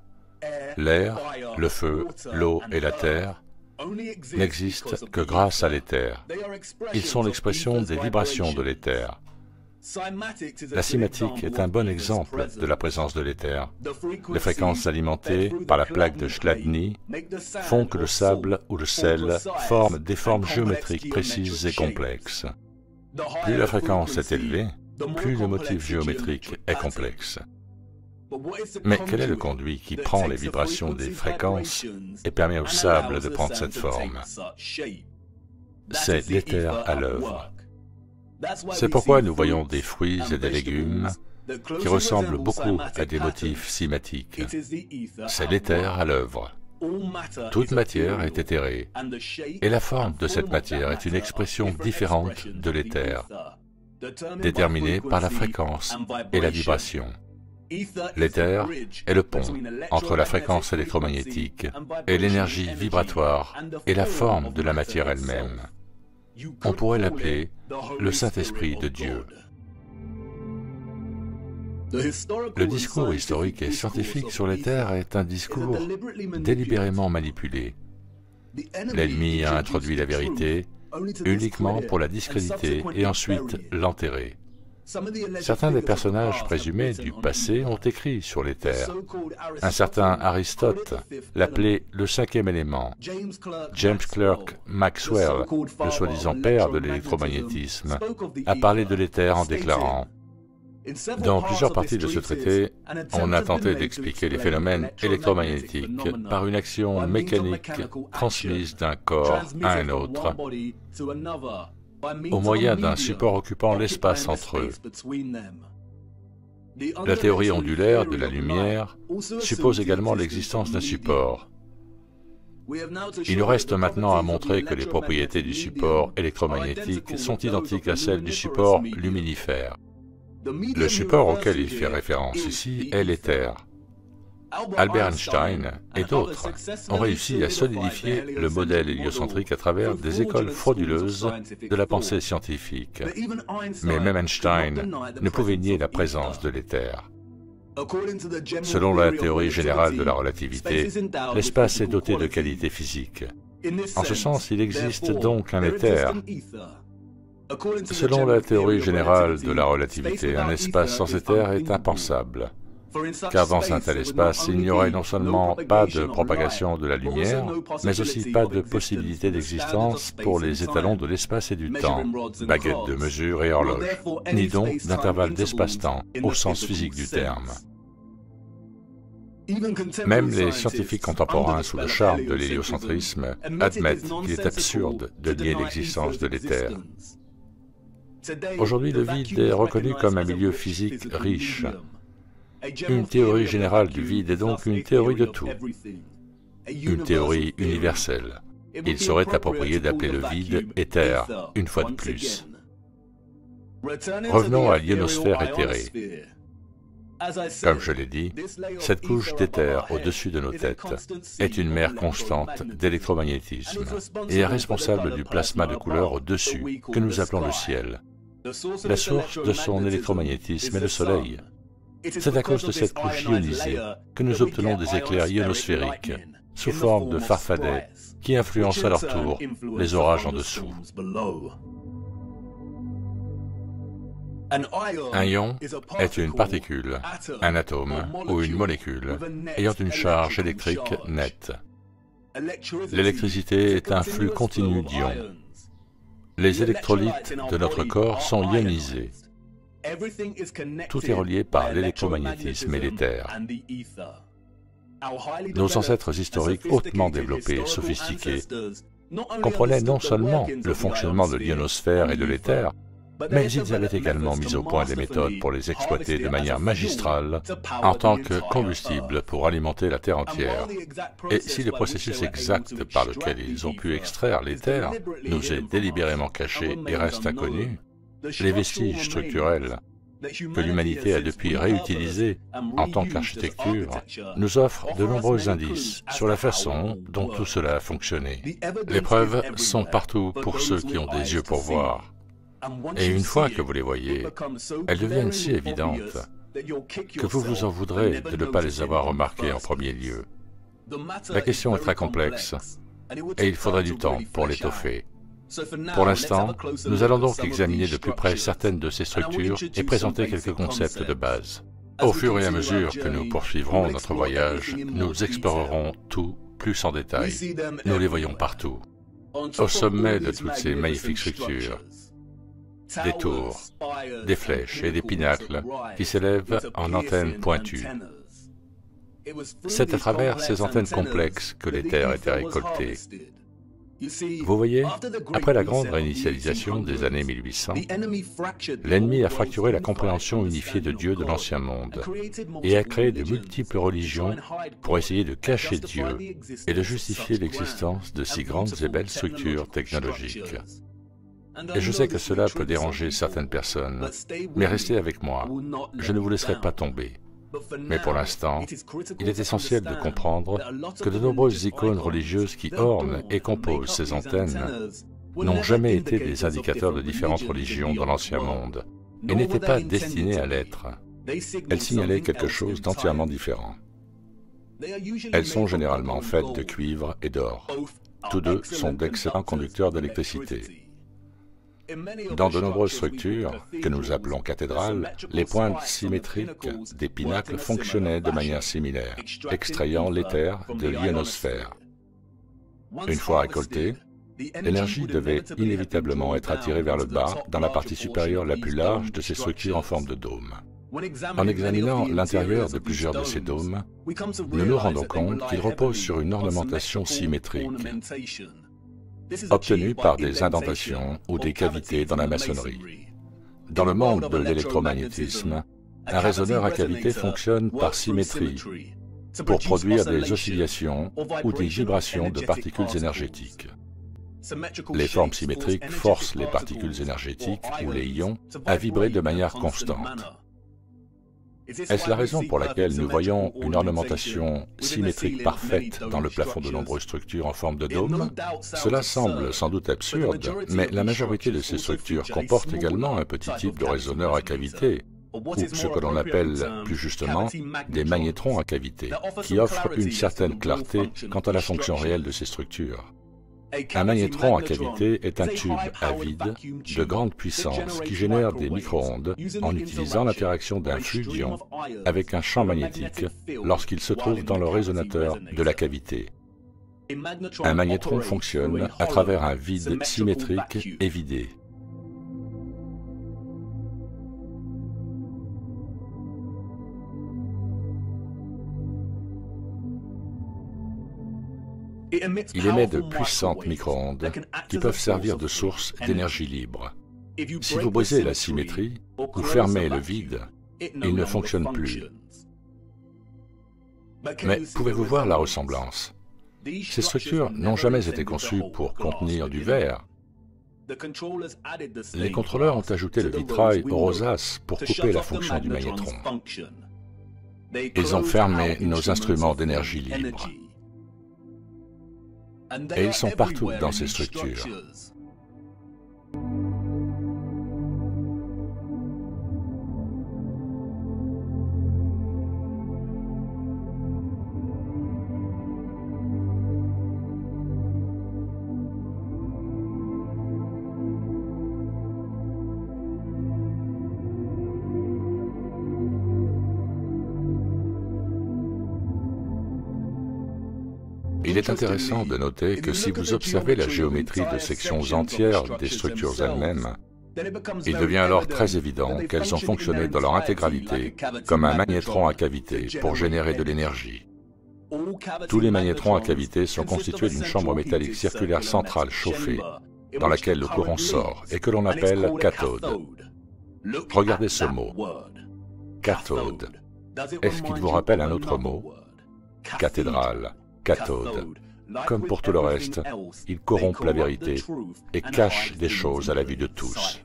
l'air, le feu, l'eau et la terre, n'existent que grâce à l'éther. Ils sont l'expression des vibrations de l'éther. La cymatique est un bon exemple de la présence de l'éther. Les fréquences alimentées par la plaque de Chladni font que le sable ou le sel forment des formes géométriques précises et complexes. Plus la fréquence est élevée, plus le motif géométrique est complexe. Mais quel est le conduit qui prend les vibrations des fréquences et permet au sable de prendre cette forme? C'est l'éther à l'œuvre. C'est pourquoi nous voyons des fruits et des légumes qui ressemblent beaucoup à des motifs cymatiques. C'est l'éther à l'œuvre. Toute matière est éthérée, et la forme de cette matière est une expression différente de l'éther, déterminée par la fréquence et la vibration. L'éther est le pont entre la fréquence électromagnétique et l'énergie vibratoire et la forme de la matière elle-même. On pourrait l'appeler le Saint-Esprit de Dieu. Le discours historique et scientifique sur l'éther est un discours délibérément manipulé. L'ennemi a introduit la vérité uniquement pour la discréditer et ensuite l'enterrer. Certains des personnages présumés du passé ont écrit sur l'éther. Un certain Aristote l'appelait le cinquième élément. James Clerk Maxwell, le soi-disant père de l'électromagnétisme, a parlé de l'éther en déclarant « Dans plusieurs parties de ce traité, on a tenté d'expliquer les phénomènes électromagnétiques par une action mécanique transmise d'un corps à un autre, au moyen d'un support occupant l'espace entre eux. La théorie ondulaire de la lumière suppose également l'existence d'un support. Il nous reste maintenant à montrer que les propriétés du support électromagnétique sont identiques à celles du support luminifère. Le support auquel il fait référence ici est l'éther. Albert Einstein et d'autres ont réussi à solidifier le modèle héliocentrique à travers des écoles frauduleuses de la pensée scientifique. Mais même Einstein ne pouvait nier la présence de l'éther. Selon la théorie générale de la relativité, l'espace est doté de qualités physiques. En ce sens, il existe donc un éther. Selon la théorie générale de la relativité, un espace sans éther est impensable. Car dans un tel espace, il n'y aurait non seulement pas de propagation de la lumière, mais aussi pas de possibilité d'existence pour les étalons de l'espace et du temps, baguettes de mesure et horloge, ni donc d'intervalle d'espace-temps, au sens physique du terme. Même les scientifiques contemporains sous le charme de l'héliocentrisme admettent qu'il est absurde de nier l'existence de l'éther. Aujourd'hui, le vide est reconnu comme un milieu physique riche. Une théorie générale du vide est donc une théorie de tout. une théorie universelle. Il serait approprié d'appeler le vide éther, une fois de plus. Revenons à l'ionosphère éthérée. Comme je l'ai dit, cette couche d'éther au-dessus de nos têtes est une mer constante d'électromagnétisme et est responsable du plasma de couleur au-dessus que nous appelons le ciel. La source de son électromagnétisme est le Soleil. C'est à cause de cette couche ionisée que nous obtenons des éclairs ionosphériques sous forme de farfadets qui influencent à leur tour les orages en dessous. Un ion est une particule, un atome ou une molécule ayant une charge électrique nette. L'électricité est un flux continu d'ions. Les électrolytes de notre corps sont ionisés. Tout est relié par l'électromagnétisme et l'éther. Nos ancêtres historiques hautement développés et sophistiqués comprenaient non seulement le fonctionnement de l'ionosphère et de l'éther, mais ils avaient également mis au point des méthodes pour les exploiter de manière magistrale en tant que combustible pour alimenter la Terre entière. Et si le processus exact par lequel ils ont pu extraire l'éther nous est délibérément caché et reste inconnu, les vestiges structurels que l'humanité a depuis réutilisés en tant qu'architecture nous offrent de nombreux indices sur la façon dont tout cela a fonctionné. Les preuves sont partout pour ceux qui ont des yeux pour voir. Et une fois que vous les voyez, elles deviennent si évidentes que vous vous en voudrez de ne pas les avoir remarquées en premier lieu. La question est très complexe, et il faudrait du temps pour l'étoffer. Pour l'instant, nous allons donc examiner de plus près certaines de ces structures et présenter quelques concepts de base. Au fur et à mesure que nous poursuivrons notre voyage, nous explorerons tout plus en détail. Nous les voyons partout. Au sommet de toutes ces magnifiques structures, des tours, des flèches et des pinacles qui s'élèvent en antennes pointues. C'est à travers ces antennes complexes que l'éther était récolté. Vous voyez, après la grande réinitialisation des années 1800, l'ennemi a fracturé la compréhension unifiée de Dieu de l'Ancien Monde et a créé de multiples religions pour essayer de cacher Dieu et de justifier l'existence de si grandes et belles structures technologiques. Et je sais que cela peut déranger certaines personnes, mais restez avec moi, je ne vous laisserai pas tomber. Mais pour l'instant, il est essentiel de comprendre que de nombreuses icônes religieuses qui ornent et composent ces antennes n'ont jamais été des indicateurs de différentes religions dans l'Ancien Monde, et n'étaient pas destinées à l'être. Elles signalaient quelque chose d'entièrement différent. Elles sont généralement faites de cuivre et d'or. Tous deux sont d'excellents conducteurs d'électricité. Dans de nombreuses structures, que nous appelons cathédrales, les pointes symétriques des pinacles fonctionnaient de manière similaire, extrayant l'éther de l'ionosphère. Une fois récoltée, l'énergie devait inévitablement être attirée vers le bas dans la partie supérieure la plus large de ces structures en forme de dôme. En examinant l'intérieur de plusieurs de ces dômes, nous nous rendons compte qu'ils reposent sur une ornementation symétrique, obtenue par des indentations ou des cavités dans la maçonnerie. Dans le monde de l'électromagnétisme, un résonneur à cavité fonctionne par symétrie pour produire des oscillations ou des vibrations de particules énergétiques. Les formes symétriques forcent les particules énergétiques ou les ions à vibrer de manière constante. Est-ce la raison pour laquelle nous voyons une ornementation symétrique parfaite dans le plafond de nombreuses structures en forme de dôme? Cela semble sans doute absurde, mais la majorité de ces structures comportent également un petit type de résonneur à cavité, ou ce que l'on appelle plus justement des magnétrons à cavité, qui offrent une certaine clarté quant à la fonction réelle de ces structures. Un magnétron à cavité est un tube à vide de grande puissance qui génère des micro-ondes en utilisant l'interaction d'un flux d'ions avec un champ magnétique lorsqu'il se trouve dans le résonateur de la cavité. Un magnétron fonctionne à travers un vide symétrique et vidé. Il émet de puissantes micro-ondes qui peuvent servir de source d'énergie libre. Si vous brisez la symétrie ou fermez le vide, il ne fonctionne plus. Mais pouvez-vous voir la ressemblance? Ces structures n'ont jamais été conçues pour contenir du verre. Les contrôleurs ont ajouté le vitrail aux rosaces pour couper la fonction du magnétron. Ils ont fermé nos instruments d'énergie libre. Et ils sont partout dans ces structures. Il est intéressant de noter que si vous observez la géométrie de sections entières des structures elles-mêmes, il devient alors très évident qu'elles ont fonctionné dans leur intégralité comme un magnétron à cavité pour générer de l'énergie. Tous les magnétrons à cavité sont constitués d'une chambre métallique circulaire centrale chauffée, dans laquelle le courant sort et que l'on appelle cathode. Regardez ce mot, cathode. Est-ce qu'il vous rappelle un autre mot? Cathédrale. Cathode. Comme pour tout le reste, ils corrompent la vérité et cachent des choses à la vue de tous.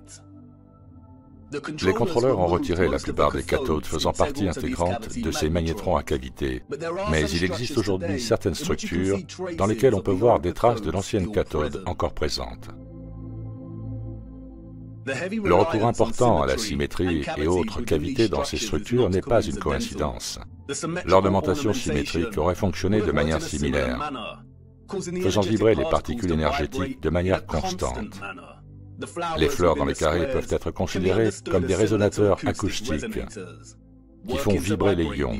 Les contrôleurs ont retiré la plupart des cathodes faisant partie intégrante de ces magnétrons à cavité, mais il existe aujourd'hui certaines structures dans lesquelles on peut voir des traces de l'ancienne cathode encore présente. Le recours important à la symétrie et autres cavités dans ces structures n'est pas une coïncidence. L'ornementation symétrique aurait fonctionné de manière similaire, faisant vibrer les particules énergétiques de manière constante. Les fleurs dans les carrés peuvent être considérées comme des résonateurs acoustiques qui font vibrer les ions.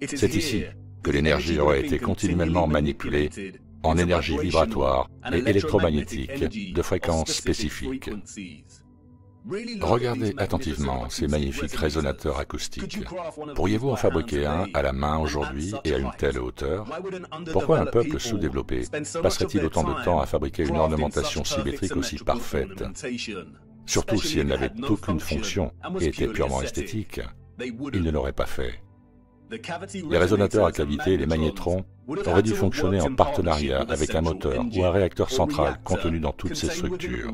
C'est ici que l'énergie aurait été continuellement manipulée en énergie vibratoire et électromagnétique de fréquences spécifiques. Regardez attentivement ces magnifiques résonateurs acoustiques. Pourriez-vous en fabriquer un à la main aujourd'hui et à une telle hauteur? Pourquoi un peuple sous-développé passerait-il autant de temps à fabriquer une ornementation symétrique aussi parfaite? Surtout si elle n'avait aucune fonction et était purement esthétique, il ne l'aurait pas fait. Les résonateurs à cavité et les magnétrons auraient dû fonctionner en partenariat avec un moteur ou un réacteur central contenu dans toutes ces structures.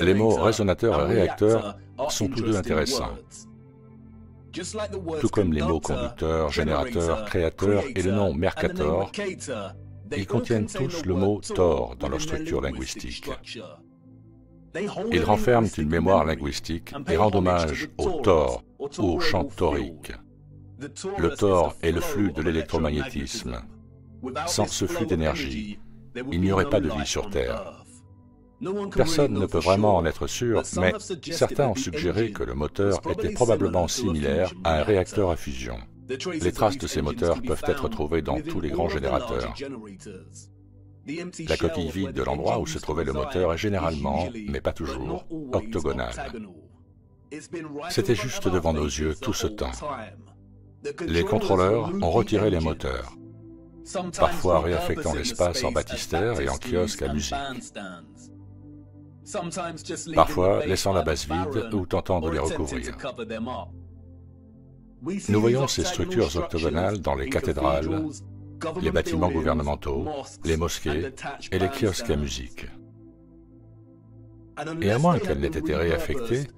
Les mots résonateur et réacteur sont tous deux intéressants, tout comme les mots conducteur, générateur, créateur et le nom Mercator. Ils contiennent tous le mot Tor dans leur structure linguistique. Ils renferment une mémoire linguistique et rendent hommage au Tor ou au champ torique. Le Tor est le flux de l'électromagnétisme. Sans ce flux d'énergie, il n'y aurait pas de vie sur Terre. Personne ne peut vraiment en être sûr, mais certains ont suggéré que le moteur était probablement similaire à un réacteur à fusion. Les traces de ces moteurs peuvent être trouvées dans tous les grands générateurs. La coquille vide de l'endroit où se trouvait le moteur est généralement, mais pas toujours, octogonale. C'était juste devant nos yeux tout ce temps. Les contrôleurs ont retiré les moteurs, parfois réaffectant l'espace en baptistère et en kiosque à musique, parfois laissant la base vide ou tentant de les recouvrir. Nous voyons ces structures octogonales dans les cathédrales, les bâtiments gouvernementaux, les mosquées et les kiosques à musique. Et à moins qu'elles n'aient été réaffectées,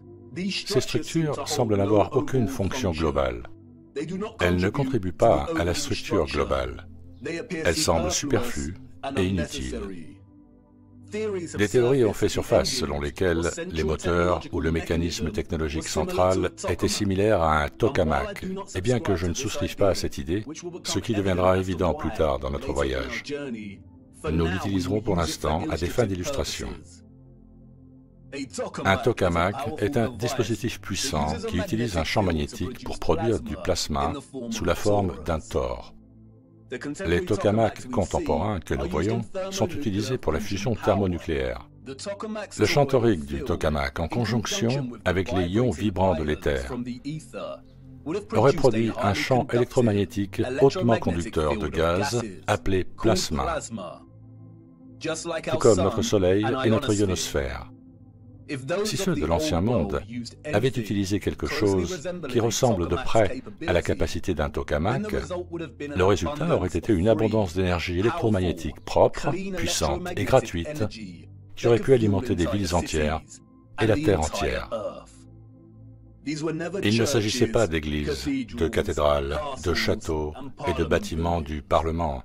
ces structures semblent n'avoir aucune fonction globale. Elles ne contribuent pas à la structure globale. Elles semblent superflues et inutiles. Des théories ont fait surface selon lesquelles les moteurs ou le mécanisme technologique central étaient similaires à un tokamak, et bien que je ne souscrive pas à cette idée, ce qui deviendra évident plus tard dans notre voyage, nous l'utiliserons pour l'instant à des fins d'illustration. Un tokamak est un dispositif puissant qui utilise un champ magnétique pour produire du plasma sous la forme d'un tor. Les tokamaks contemporains que nous voyons sont utilisés pour la fusion thermonucléaire. Le champ torique du tokamak en conjonction avec les ions vibrants de l'éther aurait produit un champ électromagnétique hautement conducteur de gaz appelé plasma, tout comme notre Soleil et notre ionosphère. Si ceux de l'Ancien Monde avaient utilisé quelque chose qui ressemble de près à la capacité d'un tokamak, le résultat aurait été une abondance d'énergie électromagnétique propre, puissante et gratuite qui aurait pu alimenter des villes entières et la Terre entière. Il ne s'agissait pas d'églises, de cathédrales, de châteaux et de bâtiments du Parlement,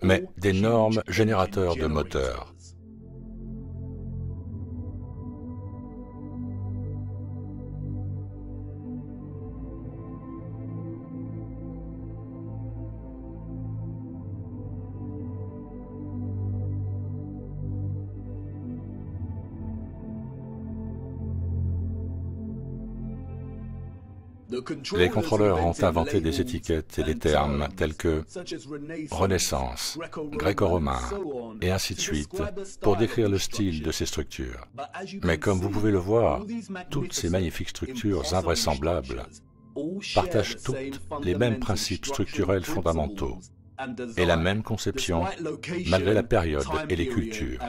mais d'énormes générateurs de moteurs. Les contrôleurs ont inventé des étiquettes et des termes tels que Renaissance, gréco-romain, et ainsi de suite, pour décrire le style de ces structures. Mais comme vous pouvez le voir, toutes ces magnifiques structures invraisemblables partagent toutes les mêmes principes structurels fondamentaux et la même conception malgré la période et les cultures.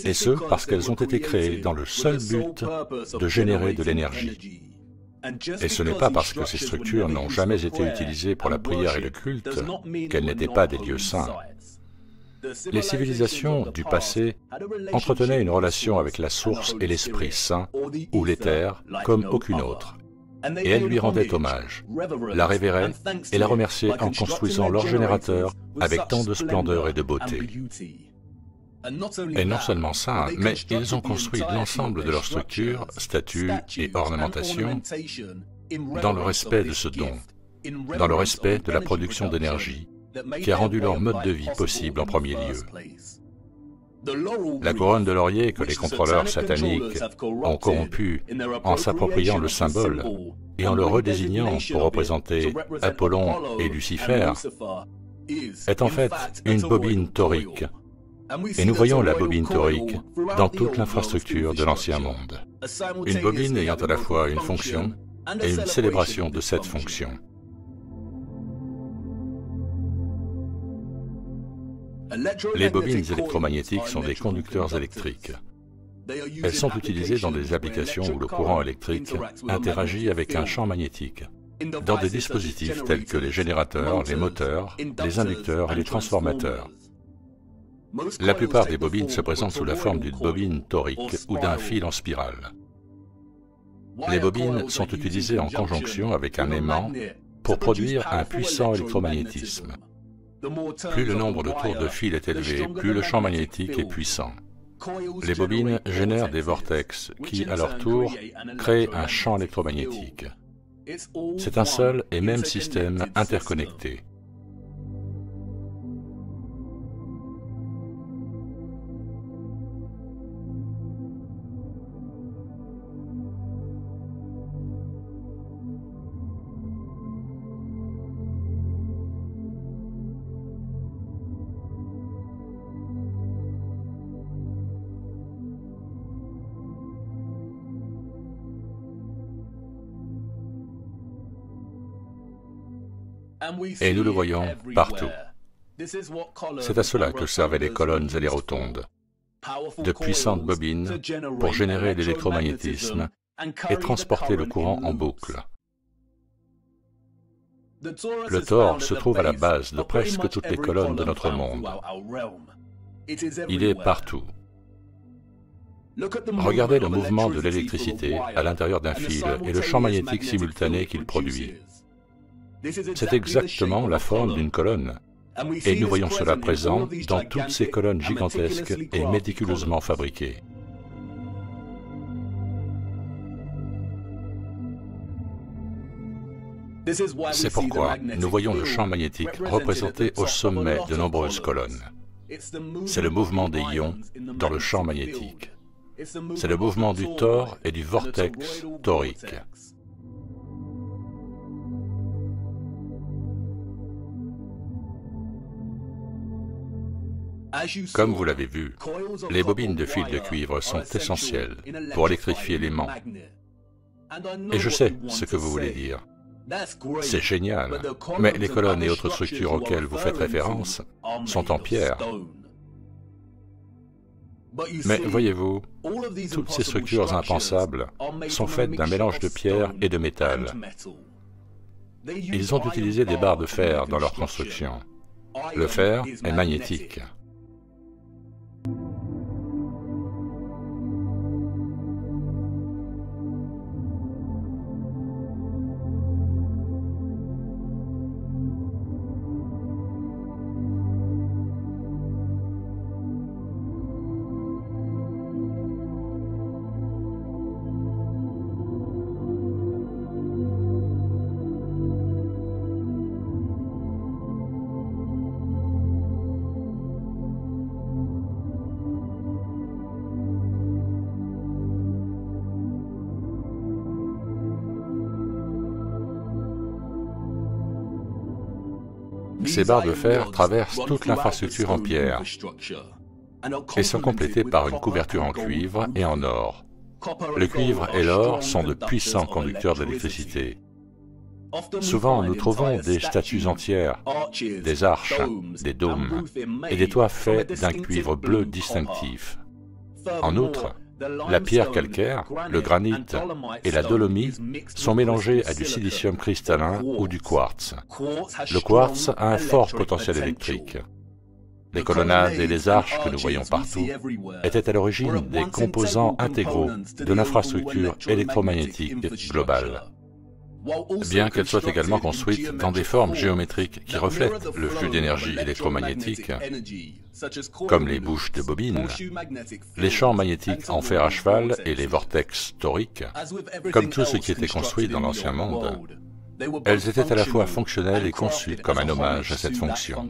Et ce, parce qu'elles ont été créées dans le seul but de générer de l'énergie. Et ce n'est pas parce que ces structures n'ont jamais été utilisées pour la prière et le culte qu'elles n'étaient pas des lieux saints. Les civilisations du passé entretenaient une relation avec la source et l'Esprit Saint, ou l'éther, comme aucune autre. Et elles lui rendaient hommage, la révéraient et la remerciaient en construisant leurs générateurs avec tant de splendeur et de beauté. Et non seulement ça, mais ils ont construit l'ensemble de leurs structures, statues et ornementations dans le respect de ce don, dans le respect de la production d'énergie, qui a rendu leur mode de vie possible en premier lieu. La couronne de laurier que les contrôleurs sataniques ont corrompue en s'appropriant le symbole et en le redésignant pour représenter Apollon et Lucifer est en fait une bobine torique. Et nous voyons la bobine torique dans toute l'infrastructure de l'Ancien Monde. Une bobine ayant à la fois une fonction et une célébration de cette fonction. Les bobines électromagnétiques sont des conducteurs électriques. Elles sont utilisées dans des applications où le courant électrique interagit avec un champ magnétique, dans des dispositifs tels que les générateurs, les moteurs, les inducteurs et les transformateurs. La plupart des bobines se présentent sous la forme d'une bobine torique ou d'un fil en spirale. Les bobines sont utilisées en conjonction avec un aimant pour produire un puissant électromagnétisme. Plus le nombre de tours de fil est élevé, plus le champ magnétique est puissant. Les bobines génèrent des vortex qui, à leur tour, créent un champ électromagnétique. C'est un seul et même système interconnecté. Et nous le voyons partout. C'est à cela que servaient les colonnes et les rotondes. De puissantes bobines pour générer l'électromagnétisme et transporter le courant en boucle. Le Thor se trouve à la base de presque toutes les colonnes de notre monde. Il est partout. Regardez le mouvement de l'électricité à l'intérieur d'un fil et le champ magnétique simultané qu'il produit. C'est exactement la forme d'une colonne. Et nous voyons cela présent dans toutes ces colonnes gigantesques et méticuleusement fabriquées. C'est pourquoi nous voyons le champ magnétique représenté au sommet de nombreuses colonnes. C'est le mouvement des ions dans le champ magnétique. C'est le mouvement du Thor et du vortex torique. Comme vous l'avez vu, les bobines de fil de cuivre sont essentielles pour électrifier l'aimant. Et je sais ce que vous voulez dire. C'est génial, mais les colonnes et autres structures auxquelles vous faites référence sont en pierre. Mais voyez-vous, toutes ces structures impensables sont faites d'un mélange de pierre et de métal. Ils ont utilisé des barres de fer dans leur construction. Le fer est magnétique. Ces barres de fer traversent toute l'infrastructure en pierre et sont complétées par une couverture en cuivre et en or. Le cuivre et l'or sont de puissants conducteurs d'électricité. Souvent, nous trouvons des statues entières, des arches, des dômes et des toits faits d'un cuivre bleu distinctif. En outre, la pierre calcaire, le granit et la dolomie sont mélangés à du silicium cristallin ou du quartz. Le quartz a un fort potentiel électrique. Les colonnades et les arches que nous voyons partout étaient à l'origine des composants intégraux de l'infrastructure électromagnétique globale. Bien qu'elles soient également construites dans des formes géométriques qui reflètent le flux d'énergie électromagnétique, comme les bouches de bobines, les champs magnétiques en fer à cheval et les vortex toriques, comme tout ce qui était construit dans l'Ancien Monde, elles étaient à la fois fonctionnelles et conçues comme un hommage à cette fonction.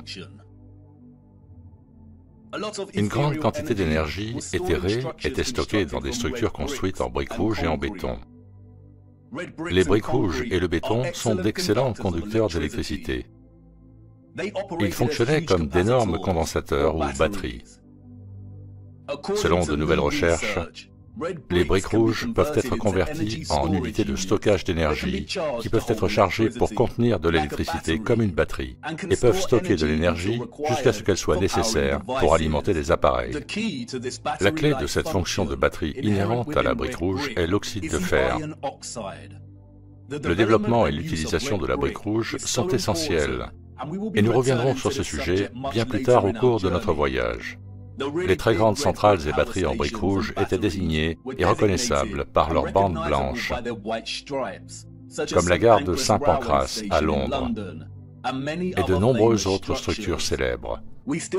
Une grande quantité d'énergie éthérée était stockée dans des structures construites en briques rouges et en béton. Les briques rouges et le béton sont d'excellents conducteurs d'électricité. Ils fonctionnaient comme d'énormes condensateurs ou batteries. Selon de nouvelles recherches, les briques rouges peuvent être converties en unités de stockage d'énergie qui peuvent être chargées pour contenir de l'électricité comme une batterie et peuvent stocker de l'énergie jusqu'à ce qu'elle soit nécessaire pour alimenter les appareils. La clé de cette fonction de batterie inhérente à la brique rouge est l'oxyde de fer. Le développement et l'utilisation de la brique rouge sont essentiels, et nous reviendrons sur ce sujet bien plus tard au cours de notre voyage. Les très grandes centrales et batteries en briques rouges étaient désignées et reconnaissables par leurs bandes blanches, comme la gare de Saint-Pancras à Londres, et de nombreuses autres structures célèbres.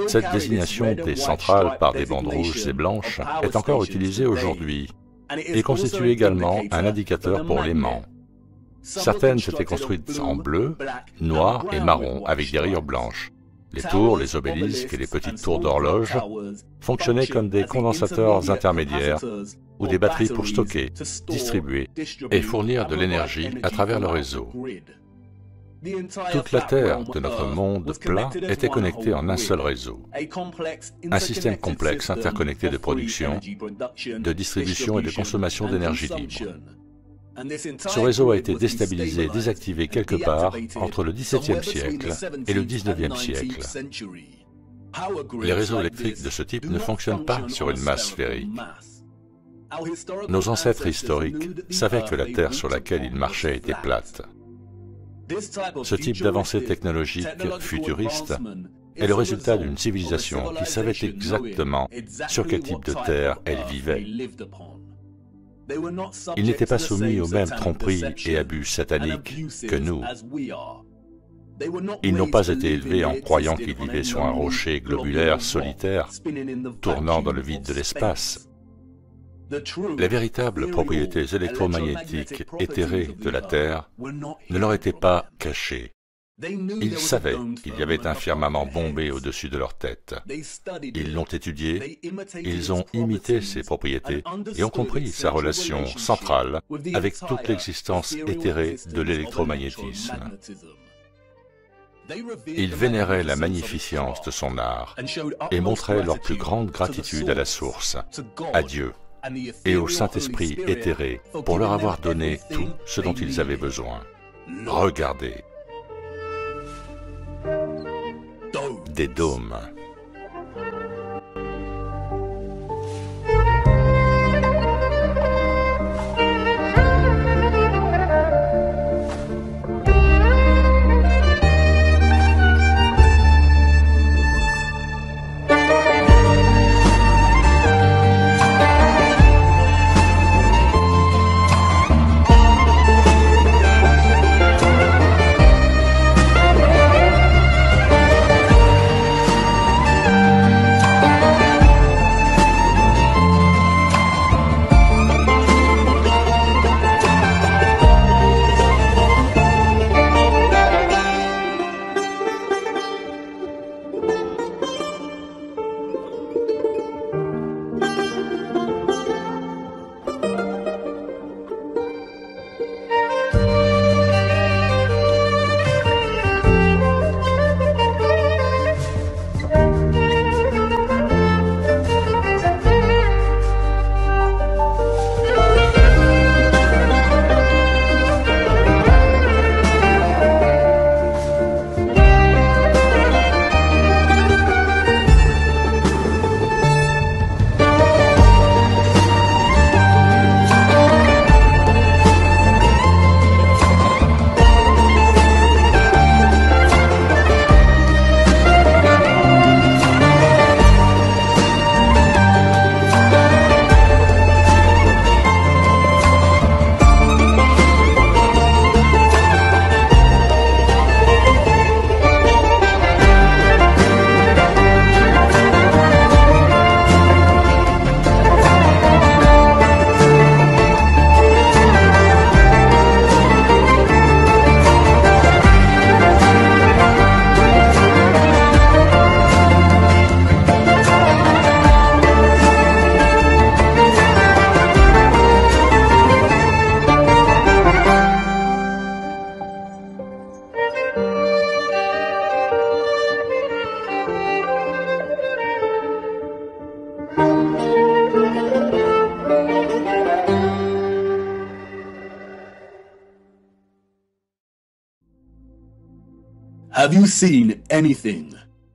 Cette désignation des centrales par des bandes rouges et blanches est encore utilisée aujourd'hui et constitue également un indicateur pour l'aimant. Certaines étaient construites en bleu, noir et marron avec des rayures blanches. Les tours, les obélisques et les petites tours d'horloge fonctionnaient comme des condensateurs intermédiaires ou des batteries pour stocker, distribuer et fournir de l'énergie à travers le réseau. Toute la Terre de notre monde plat était connectée en un seul réseau, un système complexe interconnecté de production, de distribution et de consommation d'énergie libre. Ce réseau a été déstabilisé et désactivé quelque part entre le XVIIe siècle et le XIXe siècle. Les réseaux électriques de ce type ne fonctionnent pas sur une masse sphérique. Nos ancêtres historiques savaient que la Terre sur laquelle ils marchaient était plate. Ce type d'avancée technologique futuriste est le résultat d'une civilisation qui savait exactement sur quel type de terre elle vivait. Ils n'étaient pas soumis aux mêmes tromperies et abus sataniques que nous. Ils n'ont pas été élevés en croyant qu'ils vivaient sur un rocher globulaire solitaire, tournant dans le vide de l'espace. Les véritables propriétés électromagnétiques éthérées de la Terre ne leur étaient pas cachées. Ils savaient qu'il y avait un firmament bombé au-dessus de leur tête. Ils l'ont étudié, ils ont imité ses propriétés et ont compris sa relation centrale avec toute l'existence éthérée de l'électromagnétisme. Ils vénéraient la magnificence de son art et montraient leur plus grande gratitude à la source, à Dieu et au Saint-Esprit éthéré pour leur avoir donné tout ce dont ils avaient besoin. Regardez. Des dômes.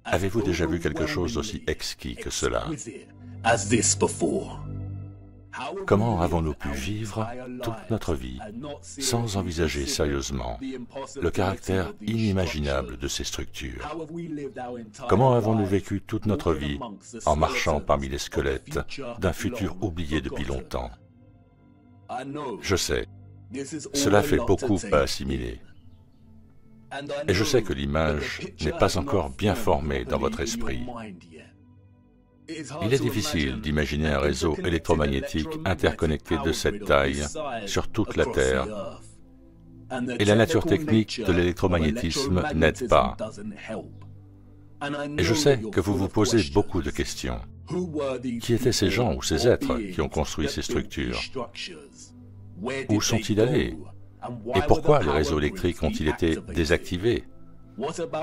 Avez-vous déjà vu quelque chose d'aussi exquis que cela? Comment avons-nous pu vivre toute notre vie sans envisager sérieusement le caractère inimaginable de ces structures? Comment avons-nous vécu toute notre vie en marchant parmi les squelettes d'un futur oublié depuis longtemps? Je sais, cela fait beaucoup à assimiler. Et je sais que l'image n'est pas encore bien formée dans votre esprit. Il est difficile d'imaginer un réseau électromagnétique interconnecté de cette taille sur toute la Terre. Et la nature technique de l'électromagnétisme n'aide pas. Et je sais que vous vous posez beaucoup de questions. Qui étaient ces gens ou ces êtres qui ont construit ces structures? Où sont-ils allés? Et pourquoi les réseaux électriques ont-ils été désactivés?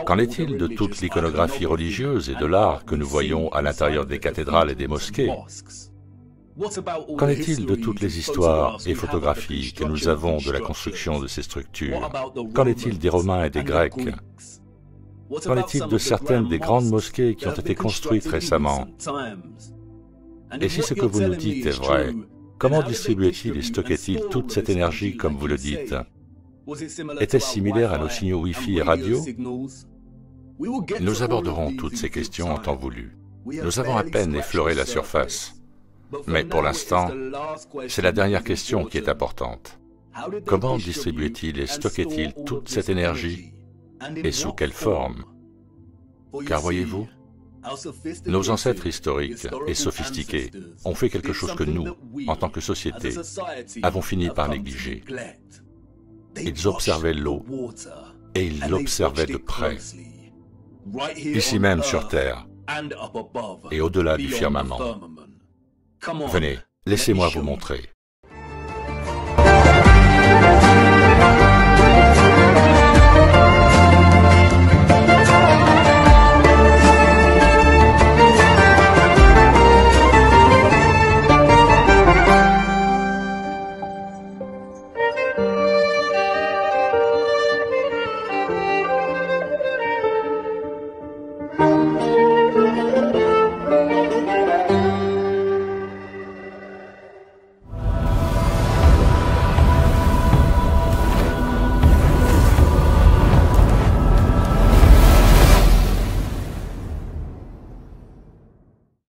Qu'en est-il de toute l'iconographie religieuse et de l'art que nous voyons à l'intérieur des cathédrales et des mosquées? Qu'en est-il de toutes les histoires et photographies que nous avons de la construction de ces structures? Qu'en est-il des Romains et des Grecs? Qu'en est-il de certaines des grandes mosquées qui ont été construites récemment? Et si ce que vous nous dites est vrai, comment distribuait-il et stockait-il toute cette énergie comme vous le dites? Était-ce similaire à nos signaux Wi-Fi et radio? Nous aborderons toutes ces questions en temps voulu. Nous avons à peine effleuré la surface. Mais pour l'instant, c'est la dernière question qui est importante. Comment distribuait-il et stockait-il toute cette énergie et sous quelle forme? Car voyez-vous, nos ancêtres historiques et sophistiqués ont fait quelque chose que nous, en tant que société, avons fini par négliger. Ils observaient l'eau, et ils l'observaient de près, ici même sur Terre, et au-delà du firmament. Venez, laissez-moi vous montrer.